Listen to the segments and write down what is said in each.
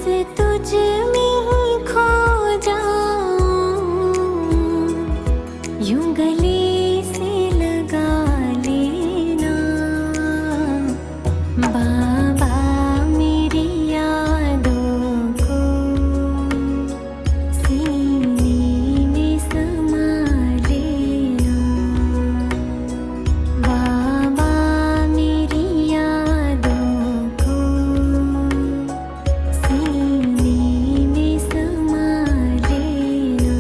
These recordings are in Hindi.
तुझ में ही खो जाऊं, यूं गले से लगा लेना बाबा मेरी यादों को सीने में समा लेना बाबा मेरी यादों को सीने में समा लेना।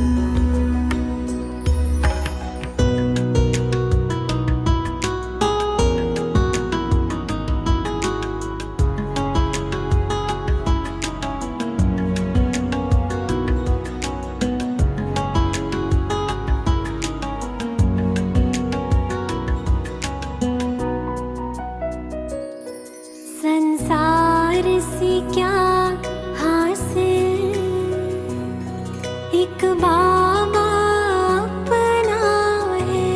संसार से क्या हासिल, एक बाबा अपना है।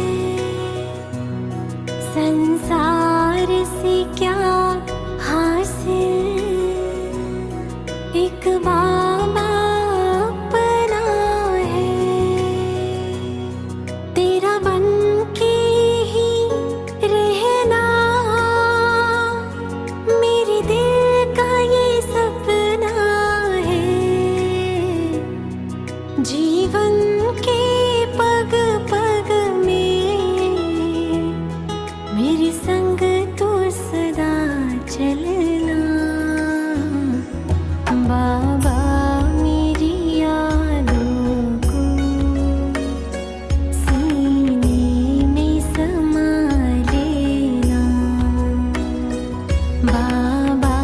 संसार से क्या हासिल, एक बाबा अपना है। तेरा बन के ही रहना मेरे दिल का ये सपना है। जीवन के पग पग में मेरे संग तो सदा चलना बाबा मेरी यादों को सीने में समा लेना बाबा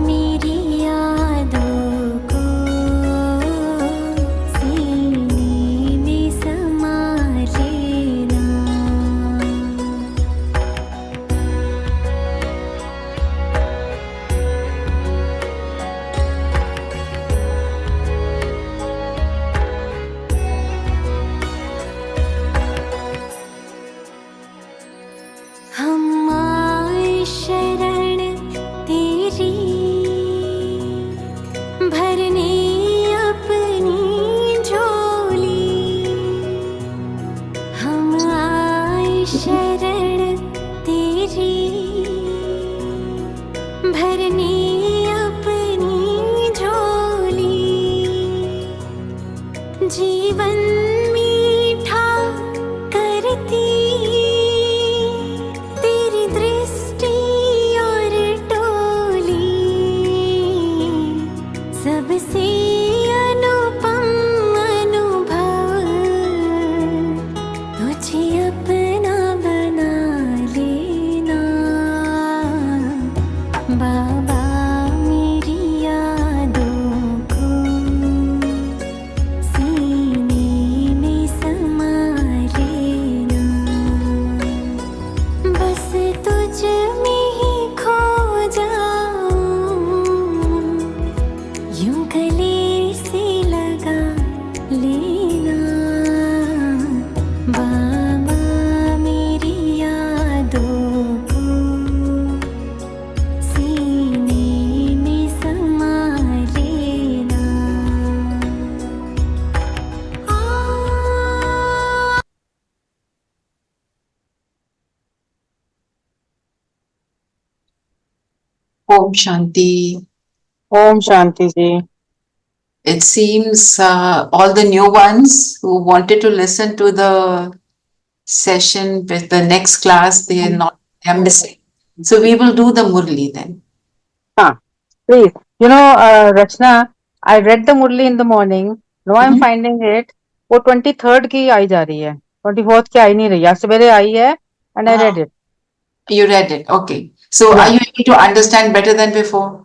मेरी यादों को सीने में समा लेना। हम आए शरण तेरी, भरने अपनी झोली। हम आए शरण तेरी, भरने अपनी झोली। जीवन मीठा करती तेरी दृष्टि और टोली। सबसे अनुपम अनुभव तुझे अपना बना लेना बाबा मेरी यादों को सीने में समा लेना। बस तुझ में ही खो जाऊं, यूं गले से लगा लेना बाबा मेरी यादों को सीने में समा लेना। Om Shanti. Om Shanti ji. It seems all the new ones who wanted to listen to the session with the next class, they are missing. So we will do the Murli then. Please. Rachna, I read the Murli in the morning. Now I'm finding it. वो 23rd की आई जा रही है, 24th की आई नहीं रही। आज सवेरे आई है and I read it. You read it, okay. So are you able to understand better than before?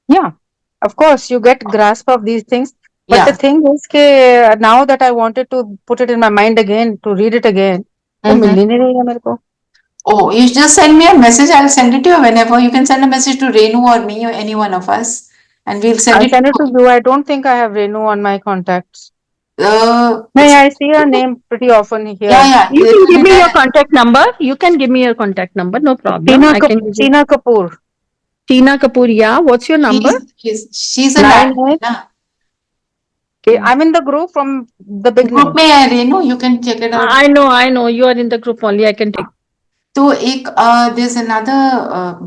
Yeah, of course you get grasp of these things. But Yeah. the thing is कि now that I wanted to put it in my mind again, to read it again, वो मिल ही नहीं रही है मेरे को। Oh, you just send me a message. I'll send it to you whenever. You can send a message to Renu or me or any one of us, and we'll send I'll it send it to you. I don't think I have Renu on my contacts. No, I see her name pretty often here. Yeah. You can give me your contact number. You can give me your contact number. No problem. I can give you. Tina Kapoor. Tina Kapoor, yeah. What's your number? She's an 98. na. Okay, I'm in the group from the Group beginning. में है Renu, you can check it out. I know. You are in the group only. I can take. तो एक there's another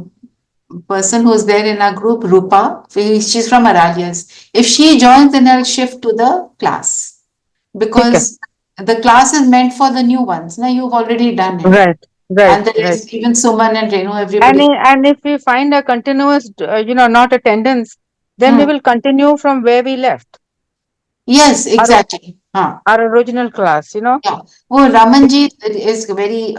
person who's there in our group, Rupa. She's from Aralias. If she joins, then I'll shift to the class because the class is meant for the new ones. Now you've already done it, Right. and there is even Suman and Renu, everybody. And if we find a continuous, not attendance, then we will continue from where we left. Yes, exactly. हाँ. Our original class, Yeah. वो Raman ji is very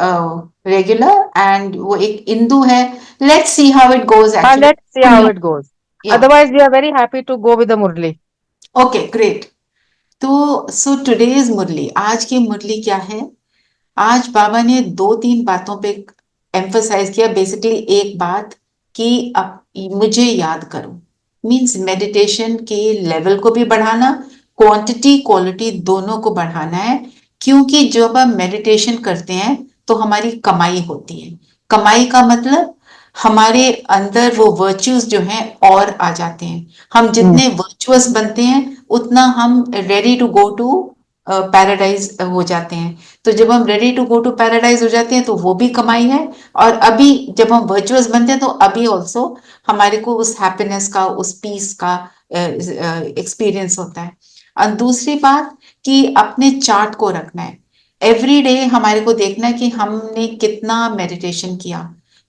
regular and वो एक Indu है. Let's see how it goes actually. Let's see how it goes. Yeah. Otherwise, we are very happy to go with the Murli. Okay, great. तो so today's मुरली, आज की मुरली क्या है? आज बाबा ने 2-3 बातों पे एम्फसाइज किया. बेसिकली एक बात कि अब मुझे याद करो, मीन्स मेडिटेशन के लेवल को भी बढ़ाना, क्वांटिटी क्वालिटी दोनों को बढ़ाना है. क्योंकि जब हम मेडिटेशन करते हैं तो हमारी कमाई होती है. कमाई का मतलब हमारे अंदर वो वर्च्यूज जो हैं और आ जाते हैं. हम जितने वर्चुअस बनते हैं उतना हम ready to go to paradise हो जाते हैं. तो जब हम ready to go to paradise हो जाते हैं तो वो भी कमाई है. और अभी जब हम वर्चुअस बनते हैं तो अभी ऑल्सो हमारे को उस हैप्पीनेस का, उस पीस का एक्सपीरियंस होता है. और दूसरी बात कि अपने चार्ट को रखना है. एवरी डे हमारे को देखना है कि हमने कितना मेडिटेशन किया.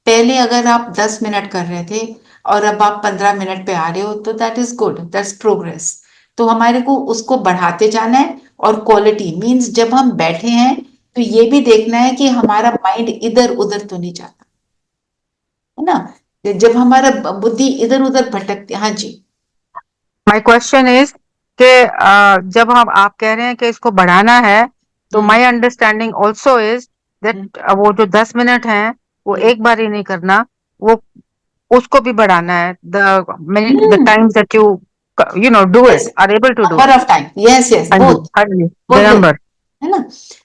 पहले अगर आप 10 मिनट कर रहे थे और अब आप 15 मिनट पे आ रहे हो तो that is good, that's progress. तो हमारे को उसको बढ़ाते जाना है. और क्वालिटी मीन्स जब हम बैठे हैं तो ये भी देखना है कि हमारा माइंड इधर उधर तो नहीं जाता है ना. जब हमारा बुद्धि इधर उधर भटकती. हाँ जी. माय क्वेश्चन इज कि जब हम आप कह रहे हैं कि इसको बढ़ाना है तो my understanding also is that वो जो 10 मिनट हैं वो एक बार ही नहीं करना, वो उसको भी बढ़ाना है. The times that you know do it, are able to do number of time. Yes, both. Remember, है ना.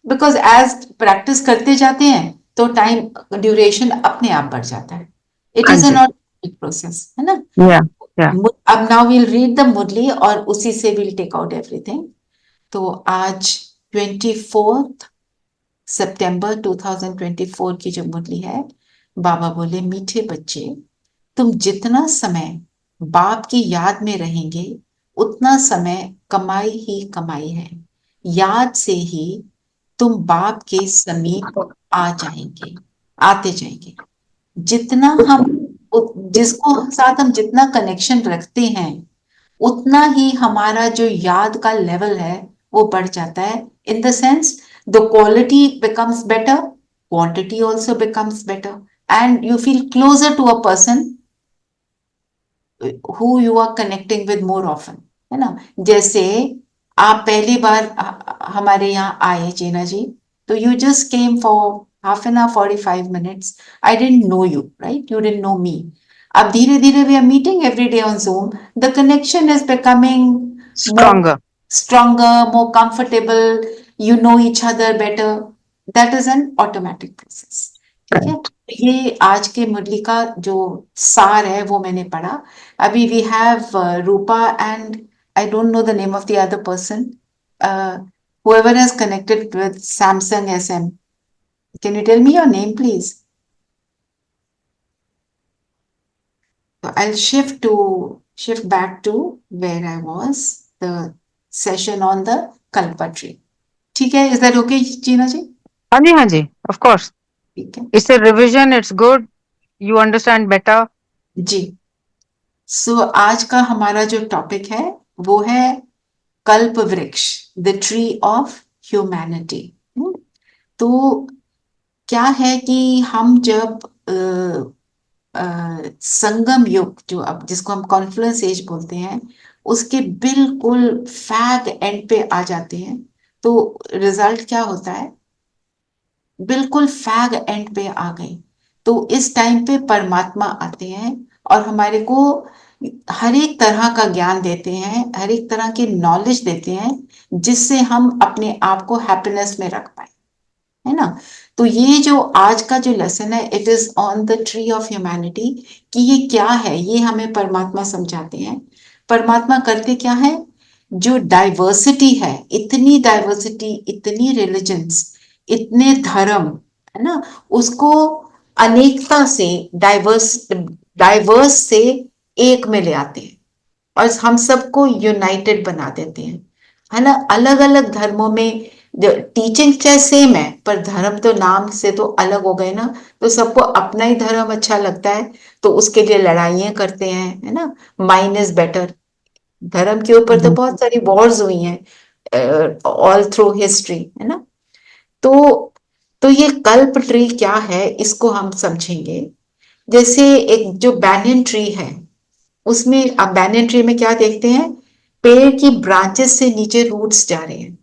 बिकॉज एज प्रैक्टिस करते जाते हैं तो टाइम ड्यूरेशन अपने आप बढ़ जाता है. It is an automatic process, है ना. अब नाउ वील रीड द मुरली और उसी से वील टेक आउट एवरीथिंग. तो आज 24 सितंबर 2024 की जो मुरली है, बाबा बोले, मीठे बच्चे, तुम जितना समय बाप की याद में रहेंगे उतना समय कमाई ही कमाई है. याद से ही तुम बाप के समीप आते जाएंगे. जितना हम जिसको साथ हम जितना कनेक्शन रखते हैं उतना ही हमारा जो याद का लेवल है वो बढ़ जाता है. In the sense the quality becomes better, quantity also becomes better, and you feel closer to a person who you are connecting with more often, है ना. जैसे आप पहली बार हमारे यहाँ आए चीना जी, तो you just came for half an hour, 45 minutes. I didn't know you, right? You didn't know me. अब धीरे धीरे we are meeting every day on Zoom. The connection is becoming stronger, more comfortable. You know each other better. That is an automatic process. ठीक है. ये आज के मुरली का जो सार है वो मैंने पढ़ा. अभी we have Rupa and I don't know the name of the other person, whoever has connected with Samsung SM. Can you tell me your name, please? So I'll shift back to where I was, the session on the Kalpatri. ठीक है. Is that okay, Jeena ji? हाँ जी, of course. It's a revision, it's good, you understand better. जी. सो आज का हमारा जो टॉपिक है वो है कल्प वृक्ष, द ट्री ऑफ ह्यूमैनिटी. तो क्या है कि हम जब संगम युग, जो अब जिसको हम कॉन्फ्लुएंस एज बोलते हैं, उसके बिल्कुल फैग एंड पे आ जाते हैं तो रिजल्ट क्या होता है? बिल्कुल फैग एंड पे आ गए तो इस टाइम पे परमात्मा आते हैं और हमारे को हर एक तरह का ज्ञान देते हैं, हर एक तरह की नॉलेज देते हैं जिससे हम अपने आप को हैप्पीनेस में रख पाए, है ना. तो ये जो आज का जो लेसन है, it is on the tree of humanity, कि ये क्या है, ये हमें परमात्मा समझाते हैं। परमात्मा करते क्या है, जो डाइवर्सिटी है, इतनी डाइवर्सिटी, इतनी रिलीजन्स, इतने धर्म, है ना, उसको अनेकता से, डाइवर्स से एक में ले आते हैं और हम सबको यूनाइटेड बना देते हैं, है ना। अलग अलग धर्मों में टीचिंग चाहे सेम है, पर धर्म तो नाम से तो अलग हो गए ना, तो सबको अपना ही धर्म अच्छा लगता है, तो उसके लिए लड़ाइयां करते हैं, है ना। माइन इज बेटर, धर्म के ऊपर तो बहुत सारी वॉर्स हुई हैं ऑल थ्रू हिस्ट्री, है ना। तो तो ये कल्प ट्री क्या है, इसको हम समझेंगे। जैसे एक जो बैनियन ट्री है, उसमें अब बैनियन ट्री में क्या देखते हैं, पेड़ की ब्रांचेस से नीचे रूट्स जा रहे हैं,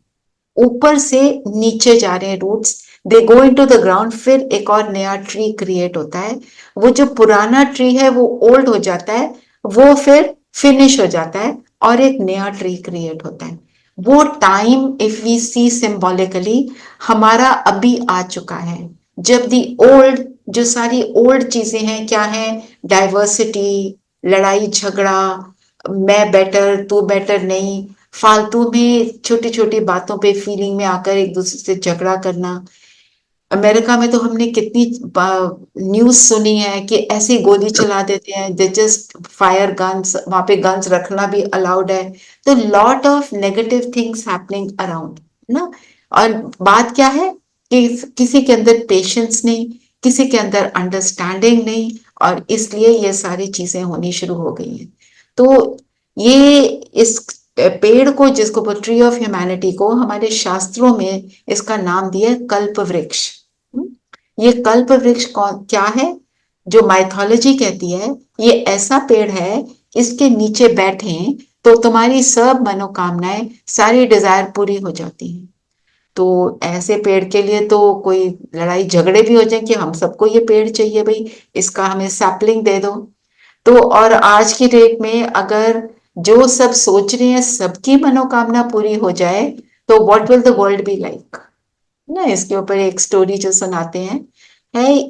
ऊपर से नीचे जा रहे हैं roots, they go into the ground, फिर एक और नया ट्री क्रिएट होता है। वो जो पुराना ट्री है वो ओल्ड हो जाता है, वो फिर फिनिश हो जाता है और एक नया ट्री क्रिएट होता है। वो time, if we see symbolically, हमारा अभी आ चुका है, जब दी ओल्ड, जो सारी ओल्ड चीजें हैं क्या है, डाइवर्सिटी, लड़ाई झगड़ा, मैं बेटर तू बेटर नहीं, फालतू में छोटी छोटी बातों पे फीलिंग में आकर एक दूसरे से झगड़ा करना। अमेरिका में तो हमने कितनी न्यूज सुनी है कि ऐसी गोली चला देते हैं, दे जस्ट फायर गन्स, वहां पे गन्स रखना भी अलाउड है। तो lot of negative things happening around ना। और बात क्या है कि किसी के अंदर पेशेंस नहीं, किसी के अंदर अंडरस्टैंडिंग नहीं, और इसलिए ये सारी चीजें होनी शुरू हो गई हैं। तो ये इस पेड़ को, जिसको ट्री ऑफ ह्यूमैनिटी को, हमारे शास्त्रों में इसका नाम दिया है कल्प वृक्ष। ये कल्प वृक्ष कौन क्या है, जो माइथोलॉजी कहती है, ये ऐसा पेड़ है, इसके नीचे बैठे तो तुम्हारी सब मनोकामनाएं, सारी डिजायर पूरी हो जाती हैं। तो ऐसे पेड़ के लिए तो कोई लड़ाई झगड़े भी हो जाए कि हम सबको ये पेड़ चाहिए भाई, इसका हमें सैपलिंग दे दो। तो और आज की डेट में अगर जो सब सोच रहे हैं सबकी मनोकामना पूरी हो जाए, तो what will the world be like ना। इसके ऊपर एक स्टोरी जो सुनाते हैं है,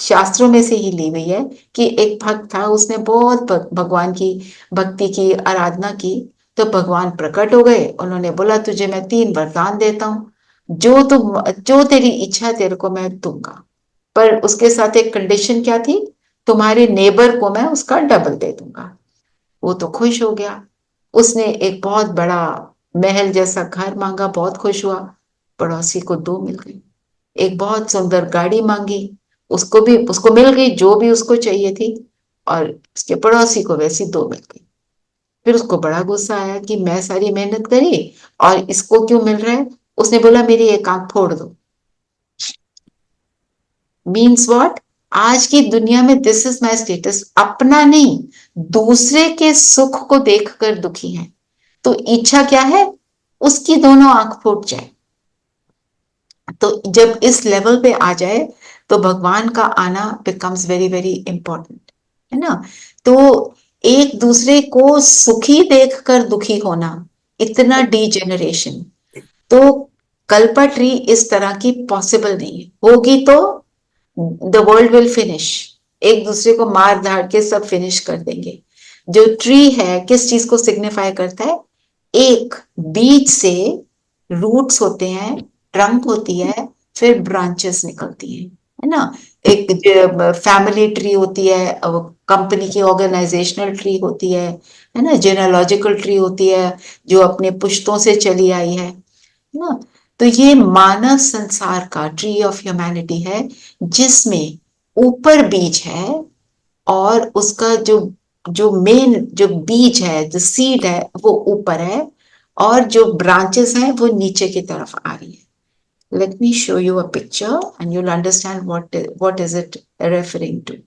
शास्त्रों में से ही ली हुई है, कि एक भक्त था, उसने बहुत भगवान की भक्ति की, आराधना की। तो भगवान प्रकट हो गए, उन्होंने बोला तुझे मैं 3 वरदान देता हूँ, जो तेरी इच्छा है तेरे को मैं दूंगा, पर उसके साथ एक कंडीशन क्या थी, तुम्हारे नेबर को मैं उसका डबल दे दूंगा। वो तो खुश हो गया, उसने एक बहुत बड़ा महल जैसा घर मांगा, बहुत खुश हुआ। पड़ोसी को 2 मिल गई। एक बहुत सुंदर गाड़ी मांगी, उसको मिल गई जो भी उसको चाहिए थी, और उसके पड़ोसी को वैसी 2 मिल गई। फिर उसको बड़ा गुस्सा आया कि मैं सारी मेहनत करी और इसको क्यों मिल रहा है। उसने बोला मेरी एक आंख फोड़ दो। मीन्स व्हाट, आज की दुनिया में दिस इज माई स्टेटस, अपना नहीं, दूसरे के सुख को देखकर दुखी है। तो इच्छा क्या है, उसकी दोनों आंख फूट जाए। तो जब इस लेवल पे आ जाए, तो भगवान का आना बिकम्स वेरी वेरी इंपॉर्टेंट, है ना। तो एक दूसरे को सुखी देखकर दुखी होना, इतना डीजेनरेशन, तो कल्पा ट्री इस तरह की पॉसिबल नहीं होगी, तो द वर्ल्ड विल फिनिश, एक दूसरे को मार धाड़ के सब फिनिश कर देंगे। जो ट्री है किस चीज को सिग्निफाई करता है, एक बीज से रूट्स होते हैं, ट्रंक होती है, फिर ब्रांचेस निकलती हैं, है ना। एक फैमिली ट्री होती है, कंपनी की ऑर्गेनाइजेशनल ट्री होती है ना, जेनोलॉजिकल ट्री होती है जो अपने पुश्तों से चली आई है ना। तो ये मानव संसार का ट्री ऑफ ह्यूमैनिटी है, जिसमें ऊपर बीज है, और उसका जो जो मेन जो बीज है, जो सीड है, वो ऊपर है, और जो ब्रांचेस हैं वो नीचे की तरफ आ रही है। Let me show you a picture and you'll understand what is it referring to.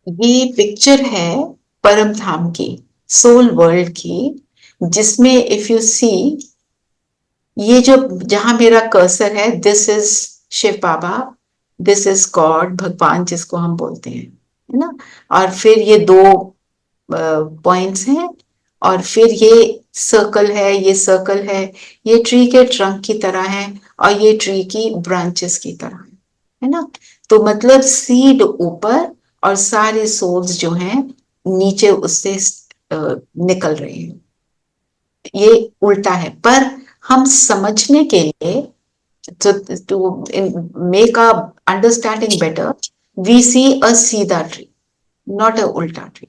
ये पिक्चर है परम धाम की, सोल वर्ल्ड की, जिसमें इफ यू सी, ये जो जहां मेरा कर्सर है, this is Shiv Baba, this is God, भगवान जिसको हम बोलते हैं, है ना। और फिर ये दो पॉइंट्स हैं, और फिर ये सर्कल है, ये सर्कल है, ये ट्री के ट्रंक की तरह है, और ये ट्री की ब्रांचेस की तरह है ना। तो मतलब सीड ऊपर और सारे सोल्स जो हैं नीचे उससे निकल रहे हैं। ये उल्टा है, पर हम समझने के लिए, to make our understanding better, we see a सीधा tree, not a ulta tree.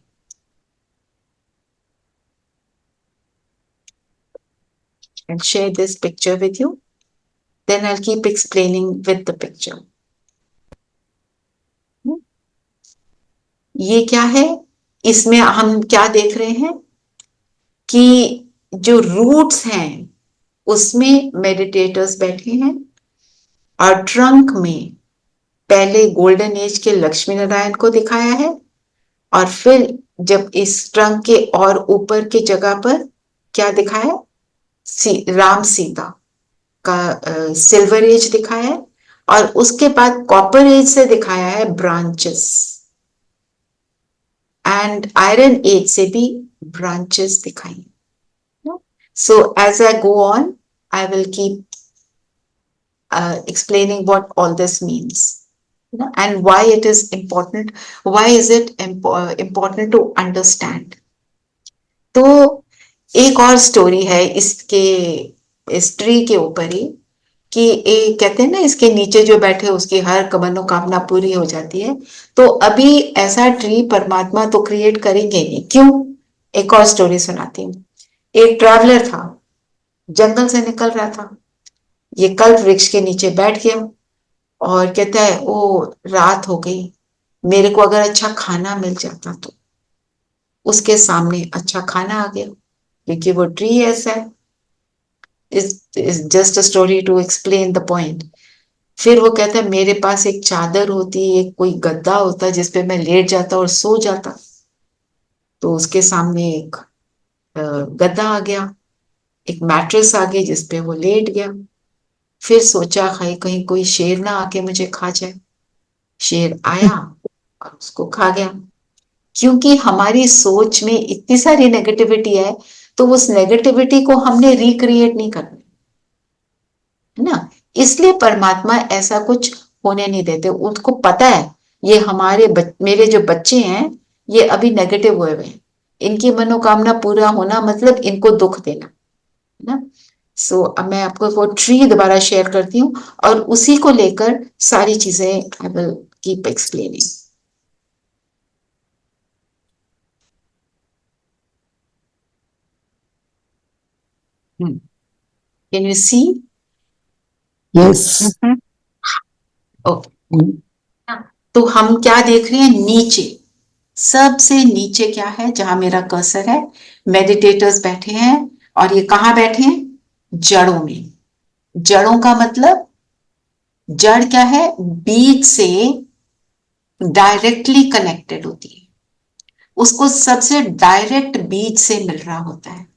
And share this picture with you. Then I'll keep explaining with the picture. ये क्या है? इसमें हम क्या देख रहे हैं कि जो रूट्स हैं उसमें मेडिटेटर्स बैठे हैं, और ट्रंक में पहले गोल्डन एज के लक्ष्मी नारायण को दिखाया है, और फिर जब इस ट्रंक के और ऊपर की जगह पर क्या दिखाया है, राम सीता का सिल्वर एज दिखाया है, और उसके बाद कॉपर एज से दिखाया है ब्रांचेस, एंड आयरन एज से भी ब्रांचेस दिखाई। So as I go on, I will keep explaining what all this means, and why it is important, why is it important to understand. तो एक और स्टोरी है इसके, इस ट्री के ऊपर ही, कि एक कहते हैं ना, इसके नीचे जो बैठे उसकी हर मनोकामना पूरी हो जाती है। तो अभी ऐसा ट्री परमात्मा तो क्रिएट करेंगे नहीं, क्यों? एक और स्टोरी सुनाती हूँ। एक ट्रैवलर था, जंगल से निकल रहा था, ये कल्प वृक्ष के नीचे बैठ गया और कहता है, ओ रात हो गई, मेरे को अगर अच्छा खाना मिल जाता तो। उसके सामने अच्छा खाना आ गया, क्योंकि वो ट्री ऐसा है। is just a story to explain the point. फिर वो कहता है, मेरे पास एक चादर होती, एक कोई गद्दा होता जिसपे मैं लेट जाता और सो जाता। तो उसके सामने एक गद्दा आ गया, एक मैट्रेस आ गई जिसपे वो लेट गया। फिर सोचा, कहीं कोई शेर ना आके मुझे खा जाए। शेर आया और उसको खा गया। क्योंकि हमारी सोच में इतनी सारी नेगेटिविटी है, तो उस नेगेटिविटी को हमने रिक्रिएट नहीं करना, है ना। इसलिए परमात्मा ऐसा कुछ होने नहीं देते। उनको पता है ये मेरे जो बच्चे हैं ये अभी नेगेटिव हुए हुए हैं, इनकी मनोकामना पूरा होना मतलब इनको दुख देना, है ना। सो अब मैं आपको वो ट्री दोबारा शेयर करती हूँ, और उसी को लेकर सारी चीजें I will keep explaining. Can you see? Yes. Okay. तो हम क्या देख रहे हैं? नीचे, सबसे नीचे क्या है? जहां मेरा कर्सर है, मेडिटेटर्स बैठे हैं, और ये कहां बैठे हैं? जड़ों में। जड़ों का मतलब, जड़ क्या है? बीज से डायरेक्टली कनेक्टेड होती है, उसको सबसे डायरेक्ट बीज से मिल रहा होता है।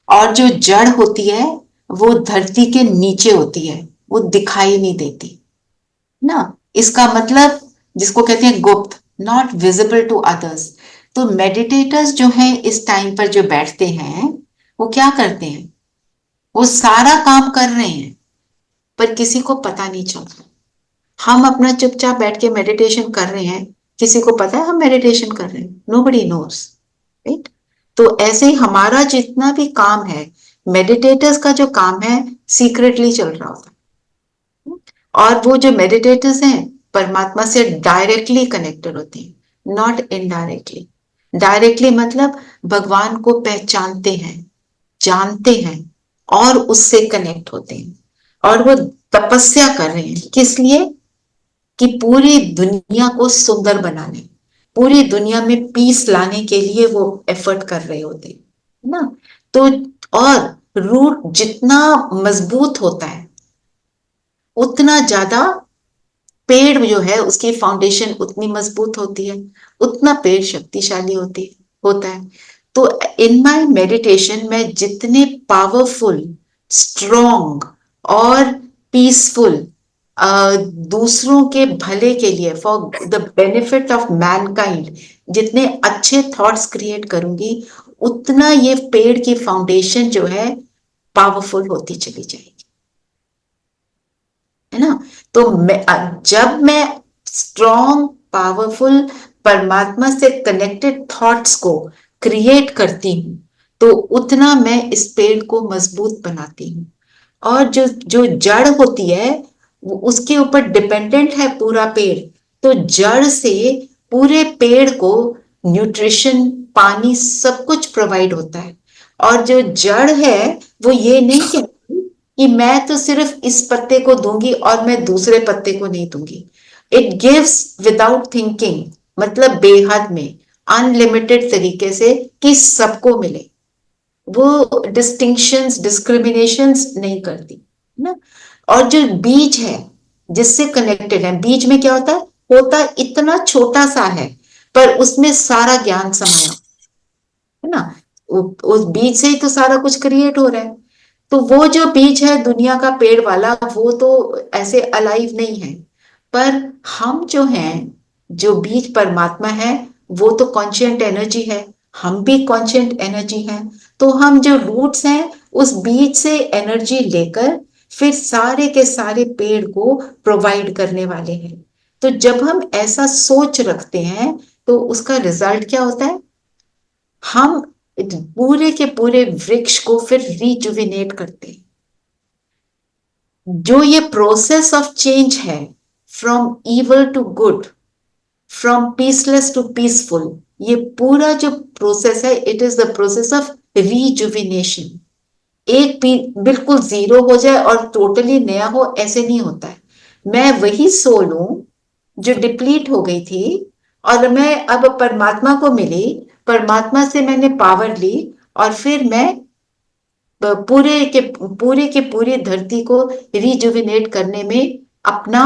और जो जड़ होती है वो धरती के नीचे होती है, वो दिखाई नहीं देती ना। इसका मतलब जिसको कहते हैं गुप्त, नॉट विजिबल टू अदर्स। तो मेडिटेटर्स जो हैं इस टाइम पर जो बैठते हैं, वो क्या करते हैं? वो सारा काम कर रहे हैं, पर किसी को पता नहीं चल रहा। हम अपना चुपचाप बैठ के मेडिटेशन कर रहे हैं, किसी को पता है हम मेडिटेशन कर रहे हैं? Nobody nose, right. तो ऐसे ही हमारा जितना भी काम है, मेडिटेटर्स का जो काम है, सीक्रेटली चल रहा होता है। और वो जो मेडिटेटर्स हैं परमात्मा से डायरेक्टली कनेक्टेड होते हैं, नॉट इनडायरेक्टली। डायरेक्टली मतलब भगवान को पहचानते हैं, जानते हैं, और उससे कनेक्ट होते हैं। और वो तपस्या कर रहे हैं, किस लिए? कि पूरी दुनिया को सुंदर बनाने, पूरी दुनिया में पीस लाने के लिए वो एफर्ट कर रहे होते हैं ना। तो और रूट जितना मजबूत होता है, उतना ज्यादा पेड़ जो है उसकी फाउंडेशन उतनी मजबूत होती है, उतना पेड़ शक्तिशाली होता है। तो इन माय मेडिटेशन मैं जितने पावरफुल, स्ट्रॉन्ग और पीसफुल दूसरों के भले के लिए, for the benefit of Mankind, जितने अच्छे थॉट्स क्रिएट करूंगी, उतना ये पेड़ की फाउंडेशन जो है पावरफुल होती चली जाएगी, है ना। तो जब मैं स्ट्रॉन्ग, पावरफुल, परमात्मा से कनेक्टेड थॉट्स को क्रिएट करती हूँ, तो उतना मैं इस पेड़ को मजबूत बनाती हूँ। और जो जो जड़ होती है वो उसके ऊपर डिपेंडेंट है पूरा पेड़, तो जड़ से पूरे पेड़ को न्यूट्रिशन, पानी, सब कुछ प्रोवाइड होता है। और जो जड़ है वो ये नहीं कहती कि मैं तो सिर्फ इस पत्ते को दूंगी और मैं दूसरे पत्ते को नहीं दूंगी। इट गिव्स विदाउट थिंकिंग, मतलब बेहद में, अनलिमिटेड तरीके से, कि सबको मिले। वो डिस्टिंक्शंस, डिस्क्रिमिनेशंस नहीं करती ना। और जो बीज है जिससे कनेक्टेड है, बीज में क्या होता है, होता इतना छोटा सा है पर उसमें सारा ज्ञान समाया है ना। उस बीज से ही तो सारा कुछ क्रिएट हो रहा है। तो वो जो बीज है दुनिया का पेड़ वाला, वो तो ऐसे अलाइव नहीं है, पर हम जो हैं, जो बीज परमात्मा है, वो तो कॉन्शियंट एनर्जी है, हम भी कॉन्शियंट एनर्जी हैं। तो हम जो रूट्स हैं उस बीज से एनर्जी लेकर फिर सारे के सारे पेड़ को प्रोवाइड करने वाले हैं। तो जब हम ऐसा सोच रखते हैं तो उसका रिजल्ट क्या होता है, हम पूरे के पूरे वृक्ष को फिर रिजुविनेट करते हैं। जो ये प्रोसेस ऑफ चेंज है, from evil to good, from peaceless to peaceful, ये पूरा जो प्रोसेस है, it is the process of rejuvenation. एक बिल्कुल जीरो हो जाए और टोटली नया हो, ऐसे नहीं होता है। मैं वही सोल हूं जो डिप्लीट हो गई थी और मैं अब परमात्मा को मिली, परमात्मा से मैंने पावर ली और फिर मैं पूरे के पूरी धरती को रिजुविनेट करने में अपना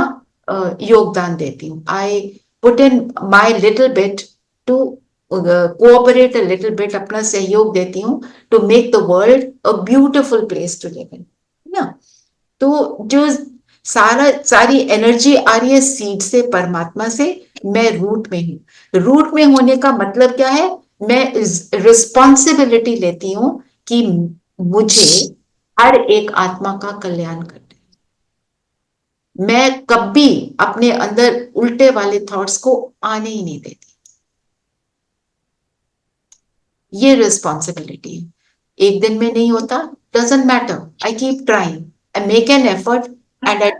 योगदान देती हूँ। I put in my little bit to cooperate a little bit, अपना सहयोग देती हूँ to make the world a beautiful place to live in, ना। तो जो सारी एनर्जी आ रही है सीड से, परमात्मा से, मैं रूट में हूं। रूट में होने का मतलब क्या है, मैं रिस्पॉन्सिबिलिटी लेती हूं कि मुझे हर एक आत्मा का कल्याण करना है। मैं कभी अपने अंदर उल्टे वाले थॉट्स को आने ही नहीं देती। ये रिस्पॉन्सिबिलिटी है। एक दिन में नहीं होता, doesn't matter, I keep trying, I make an effort and I,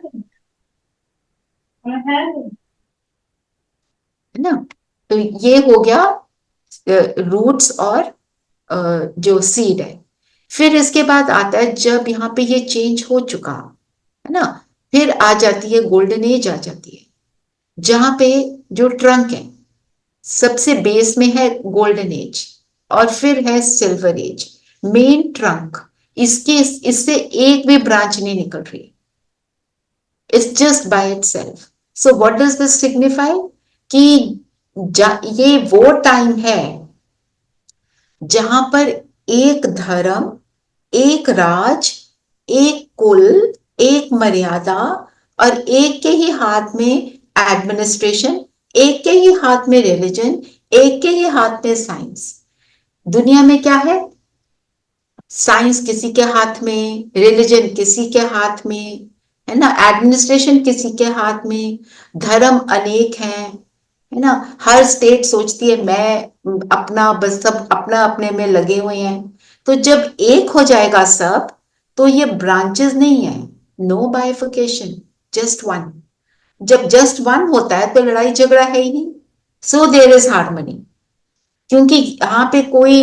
है ना। तो ये हो गया रूट्स और जो सीड है। फिर इसके बाद आता है, जब यहाँ पे ये चेंज हो चुका है ना, फिर आ जाती है गोल्डन एज, आ जाती है जहां पे जो ट्रंक है सबसे बेस में है गोल्डन एज, और फिर है सिल्वर एज, मेन ट्रंक। इससे एक भी ब्रांच नहीं निकल रही, it's just by itself. So what does this signify, कि ये वो टाइम है जहां पर एक धर्म, एक राज, एक कुल, एक मर्यादा, और एक के ही हाथ में एडमिनिस्ट्रेशन, एक के ही हाथ में रिलीजन, एक के ही हाथ में साइंस। दुनिया में क्या है, साइंस किसी के हाथ में, रिलीजन किसी के हाथ में, है ना, एडमिनिस्ट्रेशन किसी के हाथ में, धर्म अनेक हैं, है ना। हर स्टेट सोचती है मैं अपना, बस सब अपना अपने में लगे हुए हैं। तो जब एक हो जाएगा सब, तो ये ब्रांचेस नहीं है, नो बाइफिकेशन, जस्ट वन। जब जस्ट वन होता है तो लड़ाई झगड़ा है ही नहीं, सो देयर इज हार्मनी, क्योंकि यहाँ पे कोई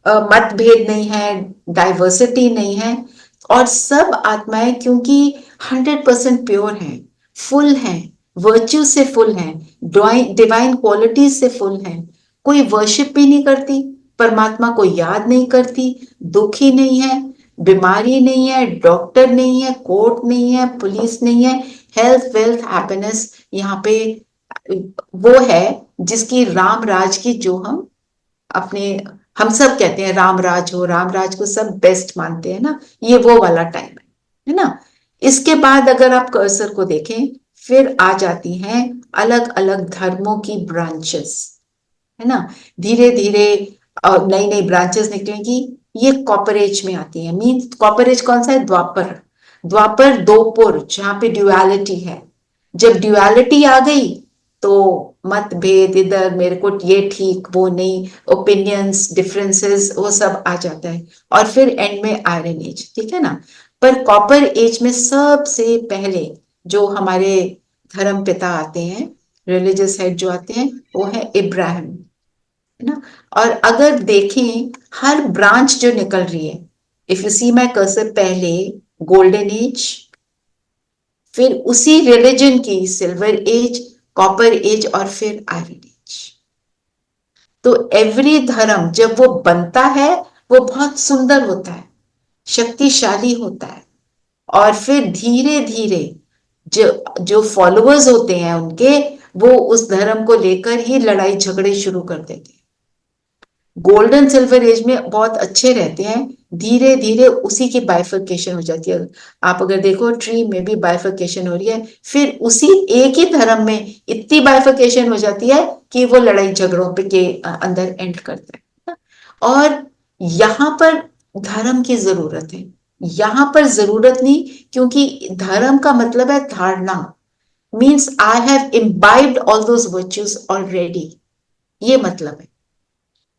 मतभेद नहीं है, डाइवर्सिटी नहीं है, और सब आत्माएं क्योंकि 100% प्योर हैं, फुल हैं, वर्च्यू से फुल हैं, डिवाइन क्वालिटीज से फुल हैं। कोई वर्शिप भी नहीं करती, परमात्मा को याद नहीं करती, दुखी नहीं है, बीमारी नहीं है, डॉक्टर नहीं है, कोर्ट नहीं है, पुलिस नहीं है, हेल्थ, वेल्थ, हैप्पीनेस यहाँ पे वो है जिसकी राम राज की जो हम अपने हम सब कहते हैं राम राज हो, राम राज को सब बेस्ट मानते हैं ना, ये वो वाला टाइम है ना। इसके बाद अगर आप कर्सर को देखें, फिर आ जाती हैं अलग अलग धर्मों की ब्रांचेस, है ना। धीरे धीरे नई नई ब्रांचेस निकलेंगी, ये कॉपर एज में आती है। मीन्स कॉपर एज कौन सा है? द्वापर। द्वापर दोपुर, जहां पे ड्युअलिटी है। जब ड्युअलिटी आ गई तो मतभेद, इधर मेरे को ये ठीक वो नहीं, ओपिनियंस डिफरेंसेस वो सब आ जाता है। और फिर एंड में आयरन एज, ठीक है ना। पर कॉपर एज में सबसे पहले जो हमारे धर्म पिता आते हैं, रिलीजियस हेड जो आते हैं, वो है इब्राहिम, है ना। और अगर देखें हर ब्रांच जो निकल रही है, if you see my cursor, पहले गोल्डन एज, फिर उसी रिलीजन की सिल्वर एज, कॉपर एज, और फिर आयरन एज। तो एवरी धर्म जब वो बनता है वो बहुत सुंदर होता है, शक्तिशाली होता है, और फिर धीरे धीरे जो जो फॉलोअर्स होते हैं उनके, वो उस धर्म को लेकर ही लड़ाई झगड़े शुरू कर देते हैं। गोल्डन सिल्वर एज में बहुत अच्छे रहते हैं, धीरे धीरे उसी की बाइफर्केशन हो जाती है। आप अगर देखो ट्री में भी बाइफर्केशन हो रही है, फिर उसी एक ही धर्म में इतनी बाइफर्केशन हो जाती है कि वो लड़ाई झगड़ों पे के अंदर एंड करता है। और यहां पर धर्म की जरूरत है, यहां पर जरूरत नहीं, क्योंकि धर्म का मतलब है धारणा। Means I have imbibed all those virtues already, ये मतलब है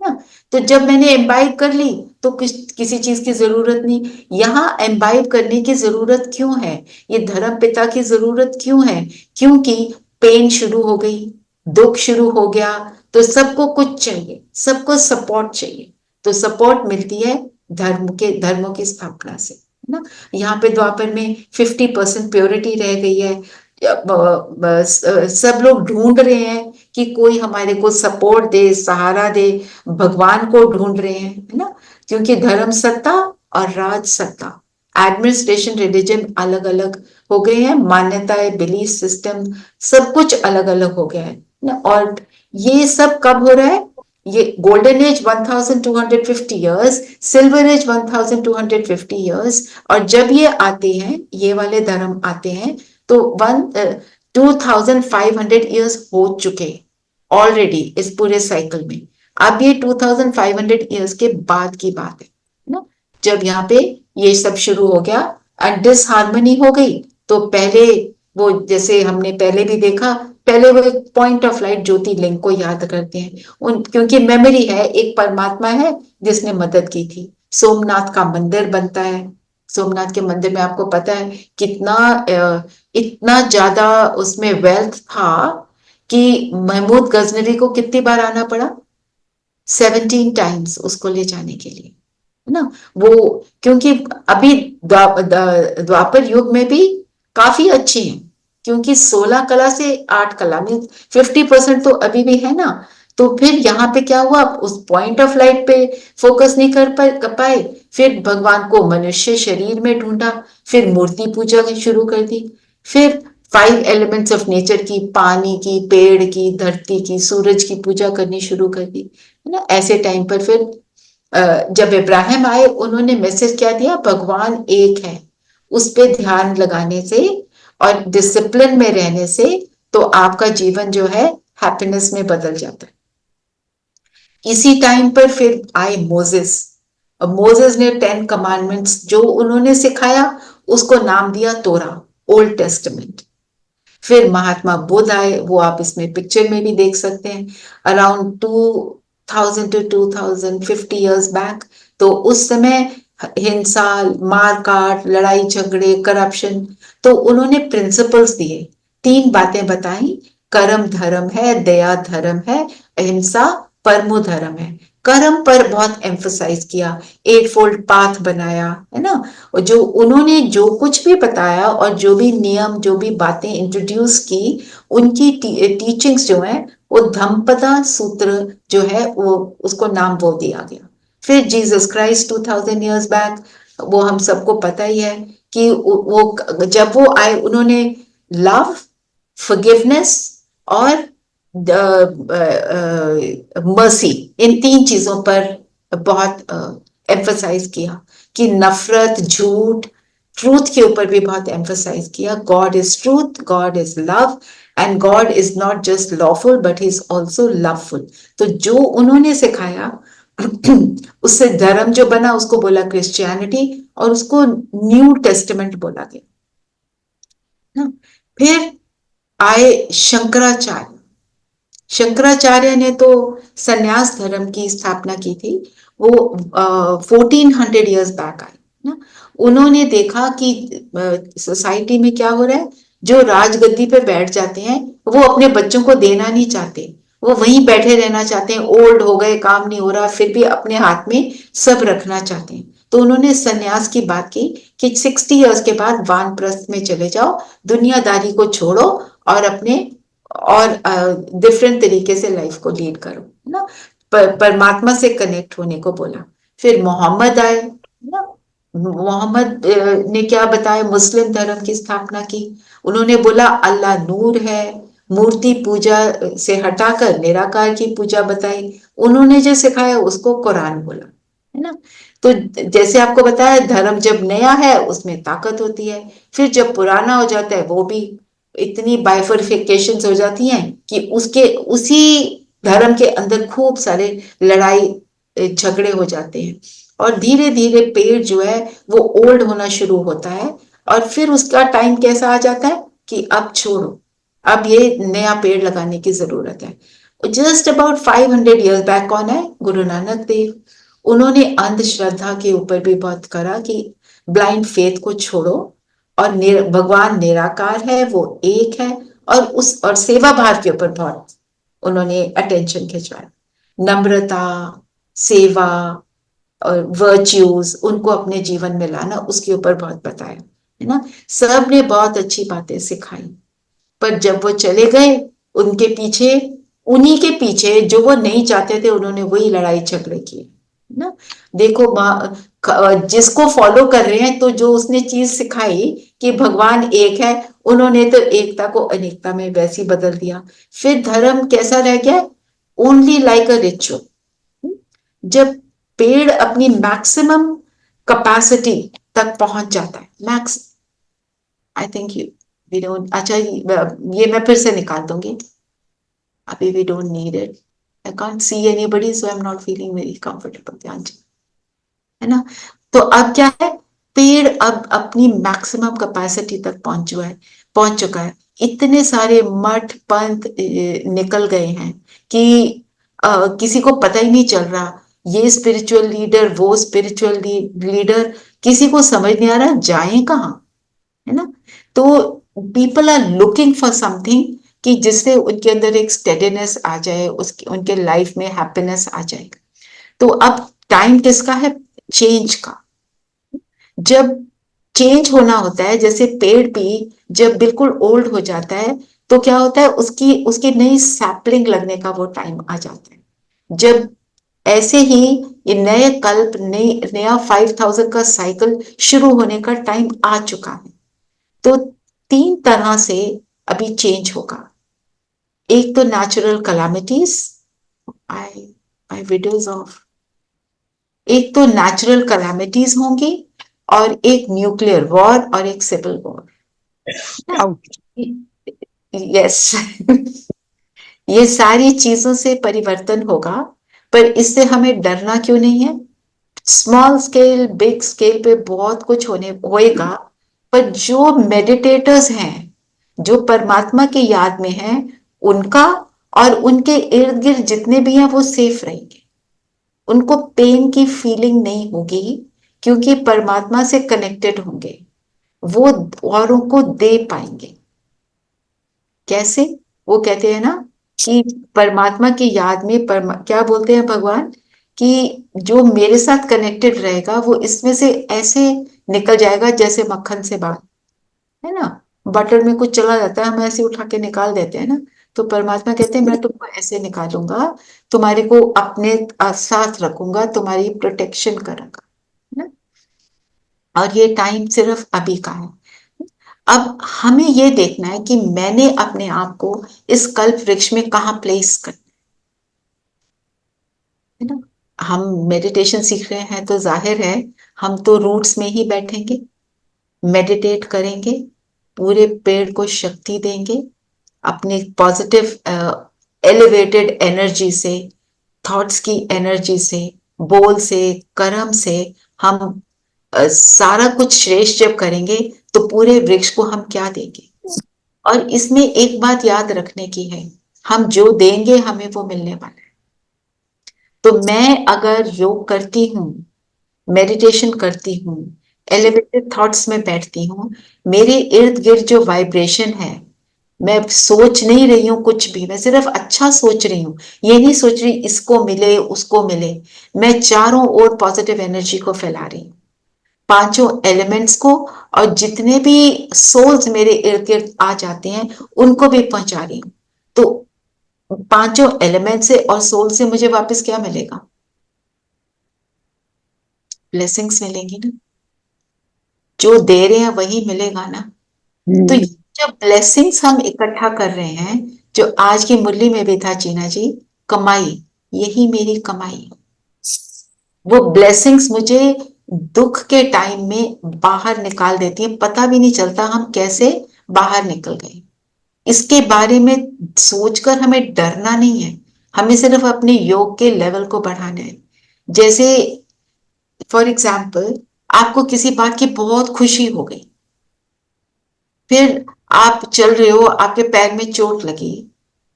ना। तो जब मैंने एम्बाइब कर ली तो किसी चीज की जरूरत नहीं। यहां एम्बाइब करने की जरूरत क्यों है? ये धर्म पिता की जरूरत क्यों है? क्योंकि पेन शुरू हो गई, दुख शुरू हो गया, तो सबको कुछ चाहिए, सबको सपोर्ट चाहिए। तो सपोर्ट मिलती है धर्मों की स्थापना से, है ना। यहाँ पे द्वापर में 50% प्योरिटी रह गई है। सब लोग ढूंढ रहे हैं कि कोई हमारे को सपोर्ट दे, सहारा दे, भगवान को ढूंढ रहे हैं, है ना। क्योंकि धर्म सत्ता और राज सत्ता, एडमिनिस्ट्रेशन, रिलीजन अलग अलग हो गए हैं, मान्यताएं, बिलीफ सिस्टम सब कुछ अलग अलग हो गया है ना। और ये सब कब हो रहा है? ये golden age 1250 years, silver age 1250 years, और जब ये आते हैं, ये वाले धर्म आते हैं, तो 2500 इयर्स हो चुके ऑलरेडी इस पूरे साइकिल में। अब ये 2500 इयर्स के बाद की बात है ना, जब यहाँ पे ये सब शुरू हो गया एंड डिसहार्मनी हो गई। तो पहले वो, जैसे हमने पहले भी देखा, पहले वो एक पॉइंट ऑफ लाइट ज्योतिर्लिंग को याद करते हैं उन, क्योंकि मेमोरी है, एक परमात्मा है जिसने मदद की थी। सोमनाथ का मंदिर बनता है, सोमनाथ के मंदिर में आपको पता है कितना इतना ज्यादा उसमें वेल्थ था कि महमूद गजनवी को कितनी बार आना पड़ा? 17 टाइम्स उसको ले जाने के लिए, है ना। वो क्योंकि अभी द्वापर युग में भी काफी अच्छे हैं, क्योंकि 16 कला से 8 कला में 50% तो अभी भी है ना। तो फिर यहाँ पे क्या हुआ? उस पॉइंट ऑफ लाइट पे फोकस नहीं कर पाए, फिर भगवान को मनुष्य शरीर में ढूंढा, फिर मूर्ति पूजा शुरू कर दी, फिर 5 एलिमेंट्स ऑफ नेचर की, पानी की, पेड़ की, धरती की, सूरज की पूजा करनी शुरू कर दी, है ना। ऐसे टाइम पर फिर जब इब्राहिम आए, उन्होंने मैसेज क्या दिया? भगवान एक है, उस पे ध्यान लगाने से और डिसिप्लिन में रहने से तो आपका जीवन जो है हैप्पीनेस में बदल जाता है। इसी टाइम पर फिर आए मोजेस। मोजेस ने 10 कमांडमेंट्स जो उन्होंने सिखाया, उसको नाम दिया तोरा, ओल्ड टेस्टमेंट। फिर महात्मा बुद्ध आए, वो आप इसमें पिक्चर में भी देख सकते हैं, अराउंड 2000 to 2050 इयर्स बैक। तो उस समय हिंसा, मारकाट, लड़ाई झगड़े, करप्शन, तो उन्होंने प्रिंसिपल्स दिए, 3 बातें बताई। कर्म धर्म है, दया धर्म है, अहिंसा परमो धर्म है। कर्म पर बहुत एम्फसाइज किया, 8 फोल्ड पाथ बनाया, है ना। और जो उन्होंने जो कुछ भी बताया और जो भी नियम, जो भी बातें इंट्रोड्यूस की, उनकी टीचिंग्स जो है, वो धम्मपदा सूत्र जो है, वो उसको नाम वो दिया गया। फिर जीसस क्राइस्ट 2000 इयर्स बैक, वो हम सबको पता ही है कि वो जब वो आए, उन्होंने लव, फॉरगिवनेस और मर्सी, इन 3 चीजों पर बहुत एम्फसाइज किया कि नफरत, झूठ, ट्रूथ के ऊपर भी बहुत एम्फसाइज किया। God is truth, God is love, and God is not just lawful but he is also loveful. तो जो उन्होंने सिखाया उससे धर्म जो बना उसको बोला क्रिश्चियनिटी, और उसको न्यू टेस्टमेंट बोला गया ना। फिर आए शंकराचार्य। शंकराचार्य ने तो संन्यास धर्म की स्थापना की थी। वो 1400 ईयर्स बैक आए ना। उन्होंने देखा कि सोसाइटी में क्या हो रहा है, जो राजगद्दी पे बैठ जाते हैं वो अपने बच्चों को देना नहीं चाहते, वो वहीं बैठे रहना चाहते हैं, ओल्ड हो गए, काम नहीं हो रहा, फिर भी अपने हाथ में सब रखना चाहते हैं। तो उन्होंने संन्यास की बात की कि 60 ईयर्स के बाद वानप्रस्थ में चले जाओ, दुनियादारी को छोड़ो और अपने और डिफरेंट तरीके से लाइफ को लीड करो ना। परमात्मा से कनेक्ट होने को बोला। फिर मोहम्मद आए ना। मोहम्मद ने क्या बताया, मुस्लिम धर्म की स्थापना की। उन्होंने बोला अल्लाह नूर है, मूर्ति पूजा से हटाकर निराकार की पूजा बताई। उन्होंने जो सिखाया उसको कुरान बोला, है ना। तो जैसे आपको बताया, धर्म जब नया है उसमें ताकत होती है, फिर जब पुराना हो जाता है वो भी इतनी बाइफरफिकेशंस हो जाती हैं कि उसके उसी धर्म के अंदर खूब सारे लड़ाई झगड़े हो जाते हैं, और धीरे धीरे पेड़ जो है वो ओल्ड होना शुरू होता है, और फिर उसका टाइम कैसा आ जाता है कि अब छोड़ो, अब ये नया पेड़ लगाने की जरूरत है। जस्ट अबाउट 500 ईयर्स बैक कौन है, गुरु नानक देव। उन्होंने अंधश्रद्धा के ऊपर भी बहुत करा कि ब्लाइंड फेथ को छोड़ो, और भगवान निराकार है, वो एक है, और सेवा भाव के ऊपर बहुत उन्होंने अटेंशन खिंचवाया। नम्रता, सेवा और वर्च्यूज उनको अपने जीवन में लाना, उसके ऊपर बहुत बताया, है ना। सब ने बहुत अच्छी बातें सिखाई, पर जब वो चले गए, उनके पीछे, उन्हीं के पीछे जो वो नहीं चाहते थे, उन्होंने वही लड़ाई झगड़े किए ना। देखो जिसको फॉलो कर रहे हैं, तो जो उसने चीज सिखाई कि भगवान एक है, उन्होंने तो एकता को अनेकता में वैसी बदल दिया। फिर धर्म कैसा रह गया, ओनली लाइक अ रिचुअल। जब पेड़ अपनी मैक्सिमम कैपेसिटी तक पहुंच जाता है, Max, I think you we don't, अच्छा ये मैं फिर से निकाल दूंगी, अभी we don't need it, I can't see anybody so I am not feeling very comfortable, ध्यान से, है ना। तो अब क्या है, पेड़ अब अपनी मैक्सिमम कैपेसिटी तक पहुंच चुका है। इतने सारे मठ पंथ निकल गए हैं कि किसी को पता ही नहीं चल रहा, ये स्पिरिचुअल लीडर, वो स्पिरिचुअल लीडर, किसी को समझ नहीं आ रहा जाए कहाँ, है ना। तो people are looking for something कि जिससे उनके अंदर एक स्टेडीनेस आ जाए, उसके उनके लाइफ में हैप्पीनेस आ जाए। तो अब टाइम किसका है, चेंज का। जब चेंज होना होता है, जैसे पेड़ भी जब बिल्कुल ओल्ड हो जाता है, तो क्या होता है, उसकी उसकी नई सैपलिंग लगने का वो टाइम आ जाता है। जब ऐसे ही ये नए कल्प, नया 5000 का साइकिल शुरू होने का टाइम आ चुका है। तो 3 तरह से अभी चेंज होगा। एक तो natural calamities, I videos of, एक तो नेचुरल कैलामिटीज होंगी, और एक न्यूक्लियर वॉर, और एक सिविल वॉर। यस ये सारी चीजों से परिवर्तन होगा, पर इससे हमें डरना क्यों नहीं है। स्मॉल स्केल, बिग स्केल पे बहुत कुछ होएगा, पर जो मेडिटेटर्स हैं, जो परमात्मा की याद में हैं, उनका और उनके इर्द गिर्द जितने भी हैं वो सेफ रहेंगे। उनको पेन की फीलिंग नहीं होगी, क्योंकि परमात्मा से कनेक्टेड होंगे, वो औरों को दे पाएंगे। कैसे, वो कहते हैं ना कि परमात्मा की याद में क्या बोलते हैं भगवान, कि जो मेरे साथ कनेक्टेड रहेगा वो इसमें से ऐसे निकल जाएगा जैसे मक्खन से बाहर, है ना। बटर में कुछ चला जाता है, हम ऐसे उठा के निकाल देते हैं ना। तो परमात्मा कहते हैं मैं तुमको ऐसे निकालूंगा, तुम्हारे को अपने साथ रखूंगा, तुम्हारी प्रोटेक्शन करूंगा, है ना। और ये टाइम सिर्फ अभी का है। अब हमें ये देखना है कि मैंने अपने आप को इस कल्प वृक्ष में कहाँ प्लेस करना है ना। हम मेडिटेशन सीख रहे हैं तो जाहिर है हम तो रूट्स में ही बैठेंगे, मेडिटेट करेंगे, पूरे पेड़ को शक्ति देंगे, अपनी पॉजिटिव एलिवेटेड एनर्जी से, थॉट्स की एनर्जी से, बोल से, कर्म से हम सारा कुछ श्रेष्ठ जब करेंगे तो पूरे वृक्ष को हम क्या देंगे। और इसमें एक बात याद रखने की है, हम जो देंगे हमें वो मिलने वाला है। तो मैं अगर योग करती हूँ, मेडिटेशन करती हूँ, एलिवेटेड थॉट्स में बैठती हूँ, मेरे इर्द गिर्द जो वाइब्रेशन है, मैं सोच नहीं रही हूँ कुछ भी, मैं सिर्फ अच्छा सोच रही हूँ, ये नहीं सोच रही इसको मिले उसको मिले, मैं चारों ओर पॉजिटिव एनर्जी को फैला रही हूँ, पांचों एलिमेंट्स को, और जितने भी सोल्स मेरे इर्द गिर्द आ जाते हैं उनको भी पहुंचा रही हूँ। तो पांचों एलिमेंट से और सोल से मुझे वापस क्या मिलेगा? ब्लेसिंग्स मिलेंगी ना, जो दे रहे हैं वही मिलेगा ना। तो हम्म, जो ब्लेसिंग्स हम इकट्ठा कर रहे हैं, जो आज की मुरली में भी था चीना जी, कमाई, यही मेरी कमाई है। वो ब्लेसिंग्स मुझे दुख के टाइम में बाहर निकाल देती है, पता भी नहीं चलता हम कैसे बाहर निकल गए। इसके बारे में सोचकर हमें डरना नहीं है, हमें सिर्फ अपने योग के लेवल को बढ़ाना है। जैसे फॉर एग्जाम्पल, आपको किसी बात की बहुत खुशी हो गई, फिर आप चल रहे हो, आपके पैर में चोट लगी,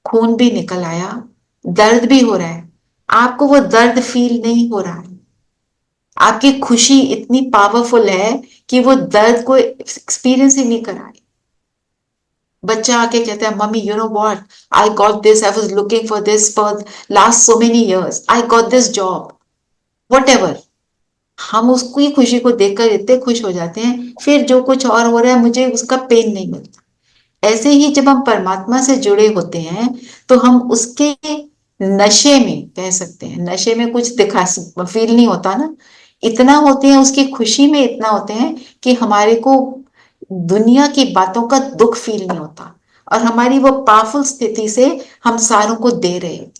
खून भी निकल आया, दर्द भी हो रहा है, आपको वो दर्द फील नहीं हो रहा है, आपकी खुशी इतनी पावरफुल है कि वो दर्द को एक्सपीरियंस ही नहीं करा रही। बच्चा आके कहता है mummy you know what, I got this, I was looking for this for last so many years, I got this job, what ever. हम उसकी खुशी को देखकर इतने खुश हो जाते हैं, फिर जो कुछ और हो रहा है मुझे उसका पेन नहीं मिलता। ऐसे ही जब हम परमात्मा से जुड़े होते हैं तो हम उसके नशे में, कह सकते हैं नशे में कुछ दिखा फील नहीं होता ना, इतना होते हैं उसकी खुशी में, इतना होते हैं कि हमारे को दुनिया की बातों का दुख फील नहीं होता, और हमारी वो पावरफुल स्थिति से हम सारों को दे रहे हैं।